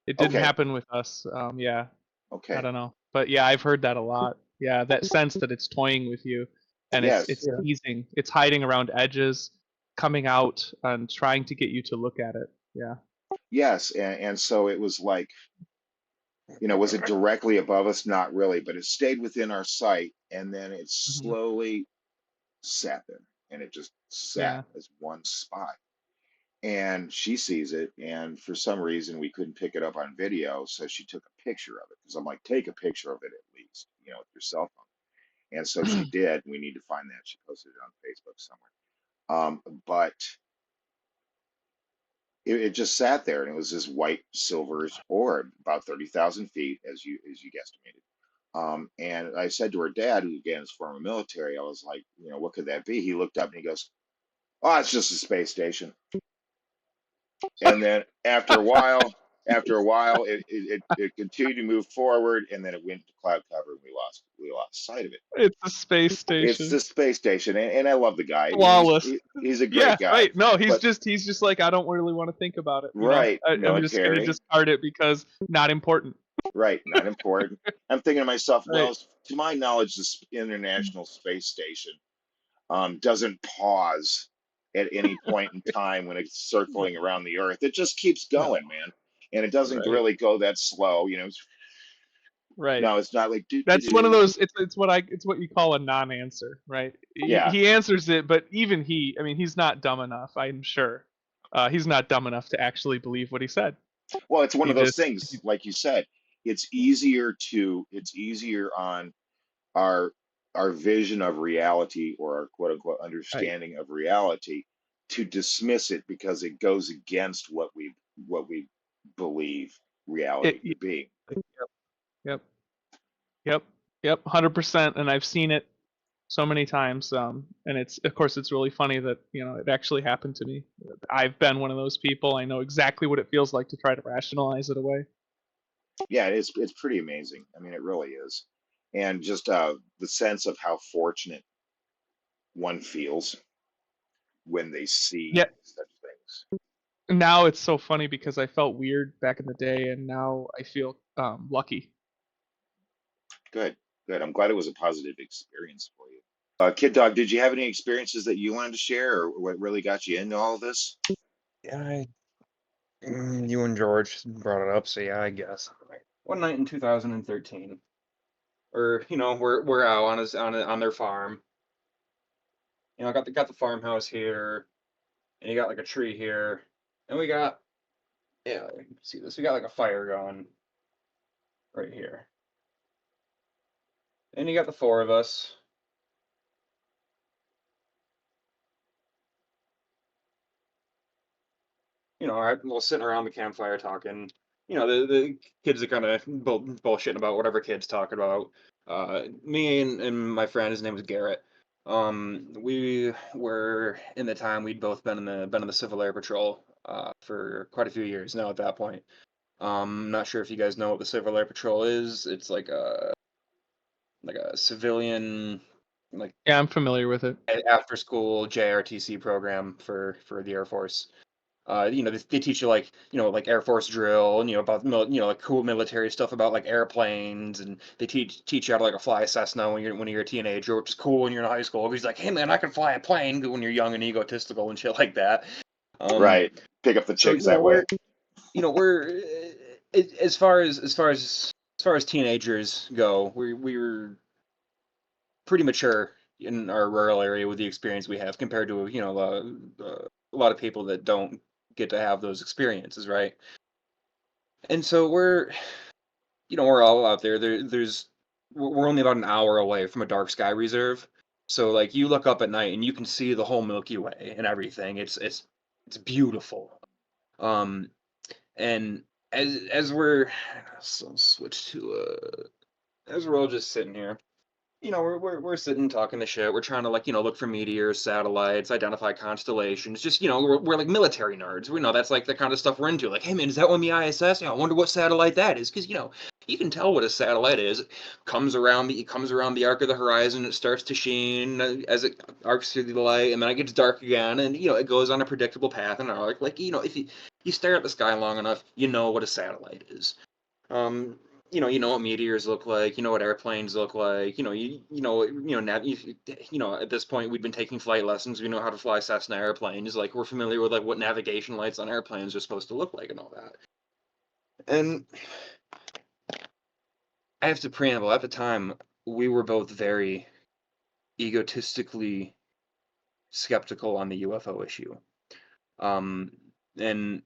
It didn't Okay. happen with us. Yeah. I Okay. don't know. But yeah, I've heard that a lot. Yeah, that sense that it's toying with you and it's Yes. teasing. It's hiding around edges, coming out and trying to get you to look at it. Yeah. Yes. And so it was like, was it directly above us? Not really, but it stayed within our sight, and then it Hmm. slowly sat there, and it just sat Yeah. as one spot. And she sees it, and for some reason we couldn't pick it up on video, so she took a picture of it, because I'm like, take a picture of it at least, with your cell phone. And so she did. We need to find that. She posted it on Facebook somewhere. But it just sat there, and it was this white silverish orb, about 30,000 feet, as you guesstimated. And I said to her dad, who again is former military, I was like, what could that be? He looked up and he goes, "Oh, it's just a space station." And then after a while, it continued to move forward, and then it went to cloud cover, and we lost sight of it. It's a space It's station. the space station, and I love the guy. Flawless. He's a Yeah, great guy, right. No, he's but just like, I don't really want to think about it, right, I'm just gonna military, discard it because not important. right, not important. I'm thinking to myself, Right. well, to my knowledge, this International Space Station doesn't pause at any point in time when it's circling around the Earth. It just keeps No. going, man, and it doesn't Right. really go that slow. Right. No, it's not like do do That's one of do. those. It's what you call a non-answer, right? Yeah. He answers it, but even I mean, he's not dumb enough. I'm sure. He's not dumb enough to actually believe what he said. Well, it's one He of those just. things, like you said. It's easier on our vision of reality, or our quote unquote Right. understanding of reality, to dismiss it because it goes against what we believe reality to Yep. be. Yep. Yep. Yep. 100%. And I've seen it so many times. And of course it's really funny that it actually happened to me. I've been one of those people. I know exactly what it feels like to try to rationalize it away. Yeah, it's pretty amazing. I mean, it really is. And just the sense of how fortunate one feels when they see Yeah. such things. now it's so funny because I felt weird back in the day, and now I feel lucky. Good, good. I'm glad it was a positive experience for you. Kid Dog, did you have any experiences that you wanted to share, or what really got you into all of this? Yeah, you and George brought it up, so yeah, I guess. One night in 2013, or we're out on their farm. Got the farmhouse here, and you got like a tree here, and we got you can see this. We got like a fire going right here, and you got the four of us. We're sitting around the campfire talking. The kids are kind of bullshitting about whatever kids talking about. Me and my friend, his name was Garrett. We were in the time we'd both been in the Civil Air Patrol for quite a few years now at that point. Not sure if you guys know what the Civil Air Patrol is. It's like a civilian Yeah, I'm familiar with it. after school JRTC program for the Air Force. They teach you like Air Force drill and about like cool military stuff about like airplanes, and they teach you how to like fly a Cessna when you're a teenager, which is cool when you're in high school. He's like, hey man, I can fly a plane when you're young and egotistical and shit like that. Right. Pick up the So chicks that way. we're as far as teenagers go, we were pretty mature in our rural area with the experience we have compared to a lot of people that don't get to have those experiences, right? And so we're all out there. We're only about an hour away from a dark sky reserve, so like you look up at night and you can see the whole Milky Way and everything. It's beautiful. And as we're so switch to as we're all just sitting here, we're sitting talking the shit. We're trying to look for meteors, satellites, identify constellations. Just we're like military nerds. We know that's like the kind of stuff we're into. Like, hey man, is that on the ISS? I wonder what satellite that is, because you can tell what a satellite is. It comes around the arc of the horizon. It starts to sheen as it arcs through the light, and then it gets dark again, and it goes on a predictable path. And if you stare at the sky long enough, you know what a satellite is. You know what meteors look like. You know what airplanes look like. At this point we've been taking flight lessons. We know how to fly Cessna airplanes. Like we're familiar with what navigation lights on airplanes are supposed to look like and all that. And I have to preamble. At the time, we were both very egotistically skeptical on the UFO issue. And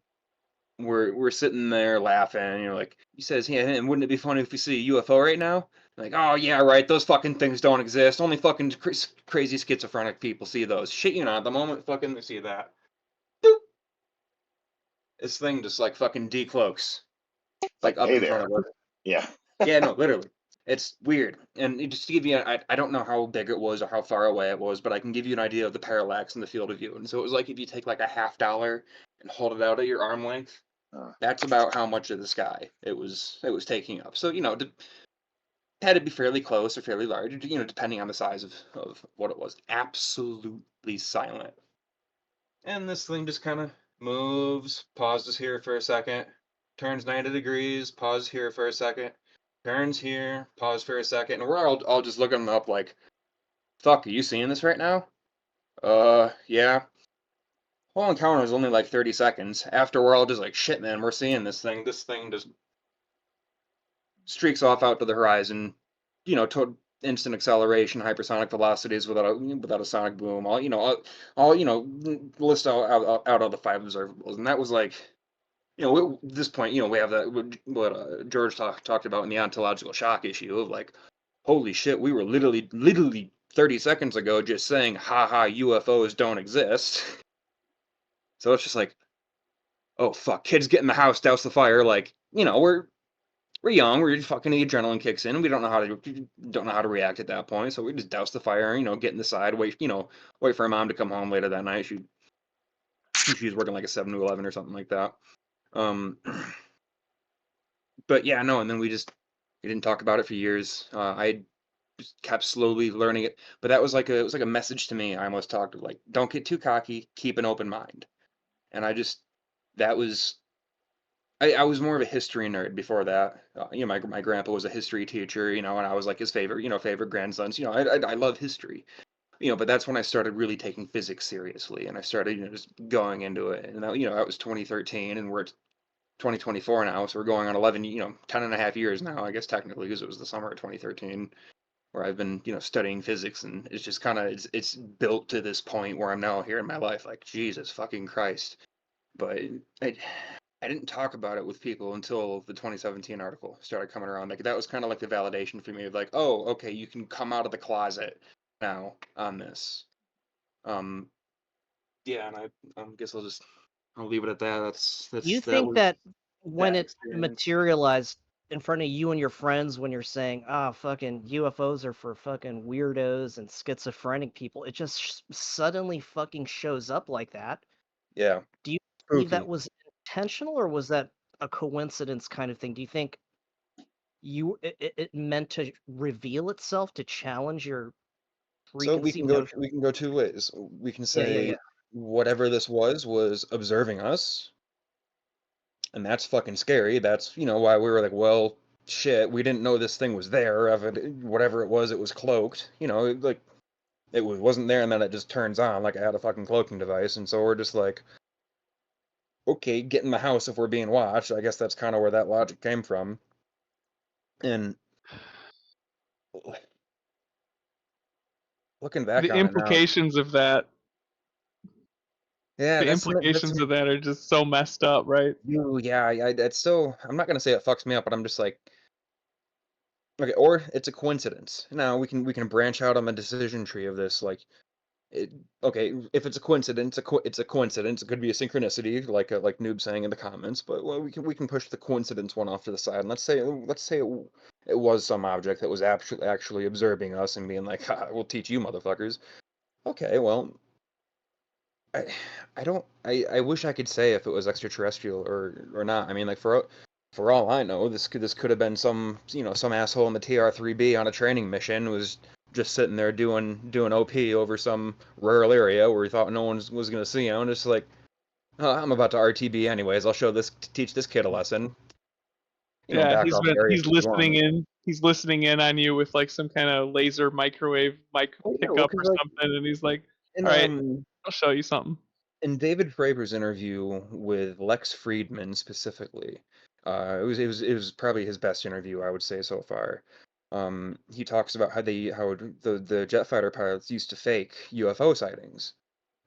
we're sitting there laughing, he says, yeah, and wouldn't it be funny if we see a UFO right now? I'm like, oh yeah, right, those fucking things don't exist. Only fucking crazy schizophrenic people see those. Shit, at the moment fucking they see that, boop, this thing just fucking decloaks, up Hey in front there. of us. Yeah. Yeah, no, literally. It's weird. And just to give you, I don't know how big it was or how far away it was, but I can give you an idea of the parallax in the field of view. And so it was like if you take a $50 and hold it out at your arm length, that's about how much of the sky it was taking up. So, it had to be fairly close or fairly large, depending on the size of what it was. Absolutely silent. And this thing just kind of moves, pauses here for a second, turns 90 degrees, pauses here for a second, turns here, pause for a second, and we're all just looking up like, fuck, are you seeing this right now? Yeah. Whole encounter was only 30 seconds. After we're all just like, shit, man, we're seeing this thing. This thing just streaks off out to the horizon, to instant acceleration, hypersonic velocities without a sonic boom. All list out all the 5 observables, and that was at this point, we have that what George talked about in the ontological shock issue of holy shit, we were literally 30 seconds ago just saying, haha, UFOs don't exist. So it's just oh fuck, kids get in the house, douse the fire. We're young. We're fucking the adrenaline kicks in. We don't know how to react at that point. So we just douse the fire. Get in the side. Wait for her mom to come home later that night. She's working a 7 to 11 or something like that. But yeah, no. And then we didn't talk about it for years. I just kept slowly learning it. But that was it was like a message to me. I almost talked of don't get too cocky. Keep an open mind. And I just that was I was more of a history nerd before that. My grandpa was a history teacher, and I was like his favorite grandsons. I love history, but that's when I started really taking physics seriously, and I started, just going into it. And that was 2013, and we're at 2024 now, so we're going on 10 and a half years now, I guess technically, because it was the summer of 2013 where I've been, studying physics, and it's just kind of it's built to this point where I'm now here in my life, like Jesus fucking Christ. But I didn't talk about it with people until the 2017 article started coming around. Like that was kind of like the validation for me of like, oh, okay, you can come out of the closet now on this. Yeah, and I guess I'll leave it at that. You That think was that when that it experience. materialized in front of you and your friends, when you're saying, fucking UFOs are for fucking weirdos and schizophrenic people, it just suddenly fucking shows up like that. Yeah, Do you believe that spooky. was intentional or was that a coincidence kind of thing? Do you think it meant to reveal itself to challenge your So preconceived notion? we can go two ways. We can Yeah, yeah, say yeah. whatever this was observing us, and that's fucking scary. That's why we were like, well, shit, we didn't know this thing was there. Whatever it was cloaked. Like it wasn't there, and then it just turns on like I had a fucking cloaking device, and so we're just like, okay, get in the house if we're being watched. I guess that's kind of where that logic came from. And looking back The on it now, implications of that, yeah, the that's implications of that are just so messed up, right? yeah, that's so. I'm not gonna say it fucks me up, but I'm just like, okay, or it's a coincidence. Now we can branch out on the decision tree of this. Like, okay, if it's a coincidence, it's a coincidence. It could be a synchronicity, like Noob saying in the comments. But well, we can push the coincidence one off to the side, and let's say it was some object that was actually observing us and being like, ha, we'll teach you motherfuckers. Okay, well, I I don't I wish I could say if it was extraterrestrial or not. I mean, like for all I know, this could have been some asshole in the TR-3B on a training mission was just sitting there doing OP over some rural area where he thought no one was gonna see him. Just like, oh, I'm about to RTB anyways. I'll teach this kid a lesson. Yeah, Back off the area he's if you listening want. in. He's listening in on you with like some kind of laser microwave mic Oh yeah, well, pickup or because like something, and he's like, in "All right, I'll show you something." in David Fravor's interview with Lex Friedman specifically, it was probably his best interview, I would say, so far. He talks about how the jet fighter pilots used to fake UFO sightings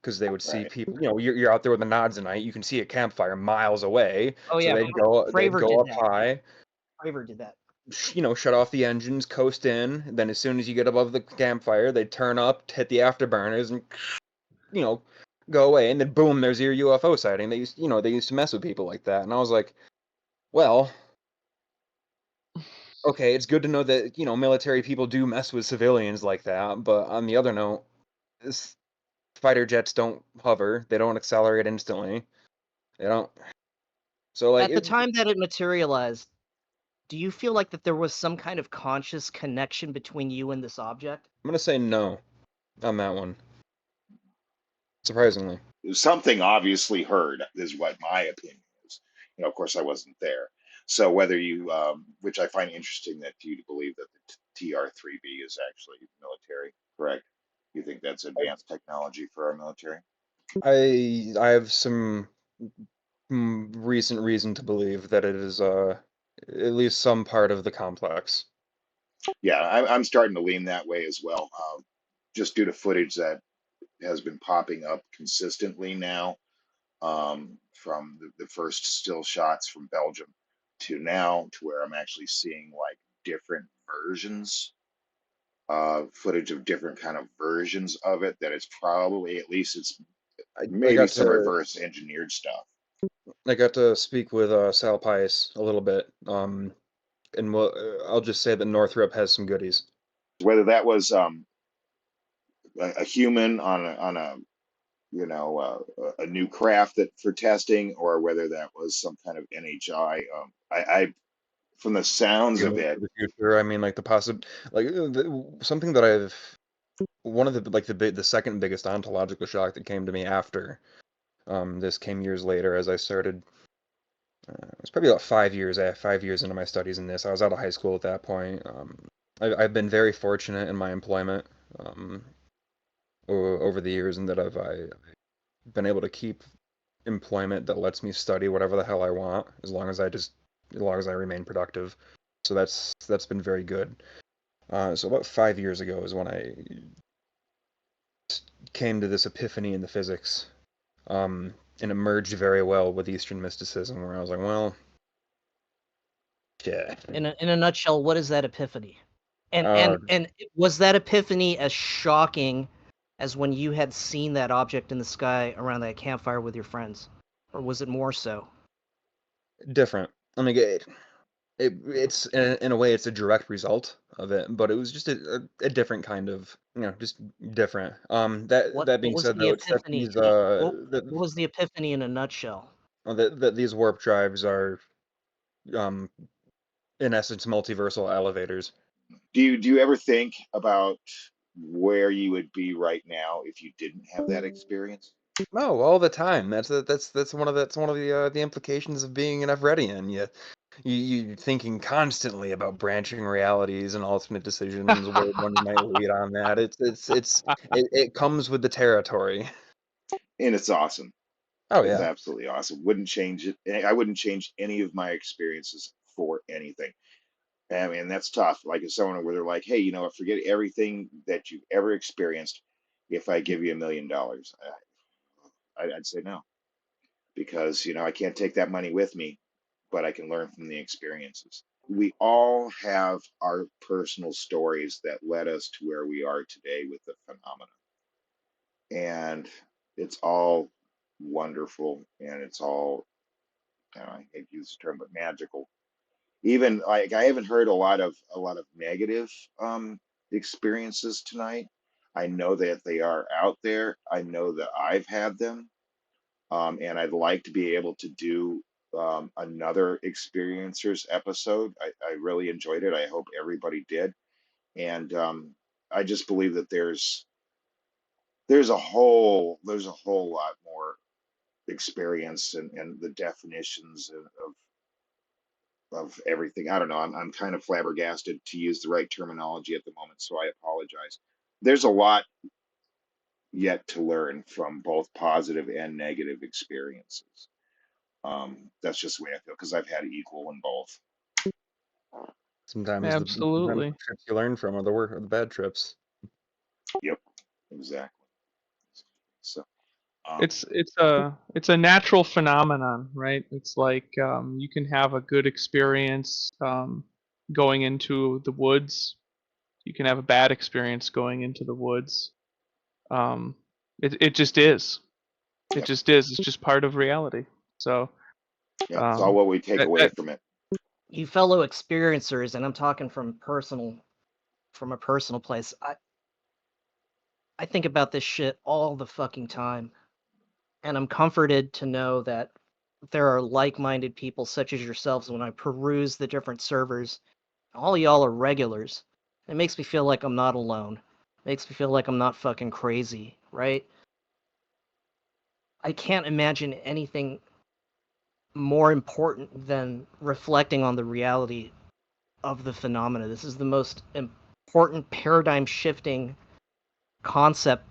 because they would see Right. people. You're out there with the nods at night. You can see a campfire miles away, Oh so yeah, they'd Fravor go did up that. high, Fravor did that. shut off the engines, coast in. Then as soon as you get above the campfire, they'd turn up, hit the afterburners, and you know, go away, and then boom, there's your UFO sighting. They used to mess with people like that, and I was like, well, okay, it's good to know that military people do mess with civilians like that, but on the other note, this fighter jets don't hover, they don't accelerate instantly, they don't. So like, At the time that it materialized, do you feel like that there was some kind of conscious connection between you and this object? I'm gonna say no on that one, surprisingly. Something obviously heard is what my opinion is. Of course, I wasn't there. So whether you, which I find interesting that you believe that the TR-3B is actually military, correct? You think that's advanced technology for our military? I have some recent reason to believe that it is at least some part of the complex. Yeah, I'm starting to lean that way as well, just due to footage that has been popping up consistently now, from the first still shots from Belgium to now to where I'm actually seeing like different versions, footage of different kind of versions of it. That it's probably, at least it's I maybe got some to reverse engineered stuff. speak with Sal Pice a little bit, and I'll just say that Northrop has some goodies. Whether that was a human on a a new craft that for testing, or whether that was some kind of NHI. I from the sounds of Argument it, for the future. I mean, like something that one of the second biggest ontological shock that came to me after This came years later as I started. It was probably about 5 years. 5 years into my studies in this. I was out of high school at that point. I've been very fortunate in my employment over the years, in that I've been able to keep employment that lets me study whatever the hell I want, as long as I remain productive. So that's been very good. So about 5 years ago is when I came to this epiphany in the physics, and it merged very well with Eastern mysticism, where I was like, well, yeah. In a nutshell, what is that epiphany? And Uh, was that epiphany as shocking as when you had seen that object in the sky around that campfire with your friends, or was it more so? Different. I mean, it's in a way it's a direct result of it, but it was just a different kind of, just different. That What being was said, the though, it's that epiphany? these What was the epiphany in a nutshell? that these warp drives are, um in essence, multiversal elevators. Do you ever think about where you would be right now if you didn't have that experience? Oh, all the time. That's one of the implications of being an Evredian. You're thinking constantly about branching realities and alternate decisions, where one might lead on that. It comes with the territory. And it's awesome. Oh It's yeah. absolutely awesome. Wouldn't change it. I wouldn't change any of my experiences for anything. I mean, that's tough. Like if someone where they're like, "Hey, forget everything that you've ever experienced. If I give you $1 million," I'd say no, because I can't take that money with me, but I can learn from the experiences. We all have our personal stories that led us to where we are today with the phenomena, and it's all wonderful, and it's all, I hate to use the term, but magical. Even like I haven't heard a lot of negative experiences tonight. I know that they are out there. I know that I've had them, and I'd like to be able to do another experiencers episode. I really enjoyed it. I hope everybody did, and I just believe that there's a whole lot more experience and the definitions of everything. I don't know. I'm kind of flabbergasted, to use the right terminology at the moment, so I apologize. There's a lot yet to learn from both positive and negative experiences. That's just the way I feel, because I've had equal in both. Sometimes Absolutely. the trips you learn from are the bad trips. Yep, exactly. So, It's a natural phenomenon, right? It's like you can have a good experience going into the woods. You can have a bad experience going into the woods. Um, it just is. It yep, just is. It's just part of reality. So yep. It's all what we take that away that from it. You fellow experiencers, and I'm talking from a personal place. I think about this shit all the fucking time, and I'm comforted to know that there are like-minded people such as yourselves when I peruse the different servers. All y'all are regulars. It makes me feel like I'm not alone. Makes me feel like I'm not fucking crazy, right? I can't imagine anything more important than reflecting on the reality of the phenomena. This is the most important paradigm shifting concept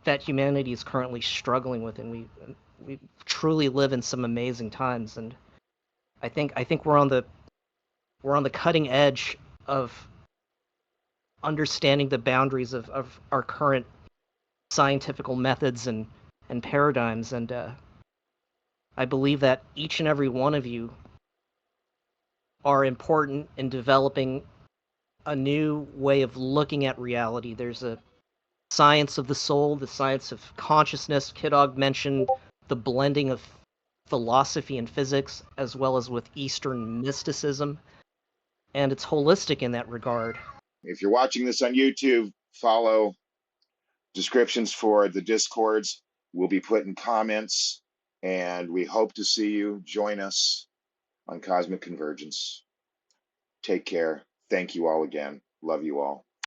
that humanity is currently struggling with, and we truly live in some amazing times. And I think we're on the cutting edge of understanding the boundaries of our current scientific methods and paradigms. And I believe that each and every one of you are important in developing a new way of looking at reality. There's a science of the soul, the science of consciousness. Kidog mentioned the blending of philosophy and physics, as well as with Eastern mysticism, and it's holistic in that regard. If you're watching this on YouTube, follow descriptions for the Discords. Will be put in comments, and we hope to see you. Join us on Cosmic Convergence. Take care. Thank you all again. Love you all.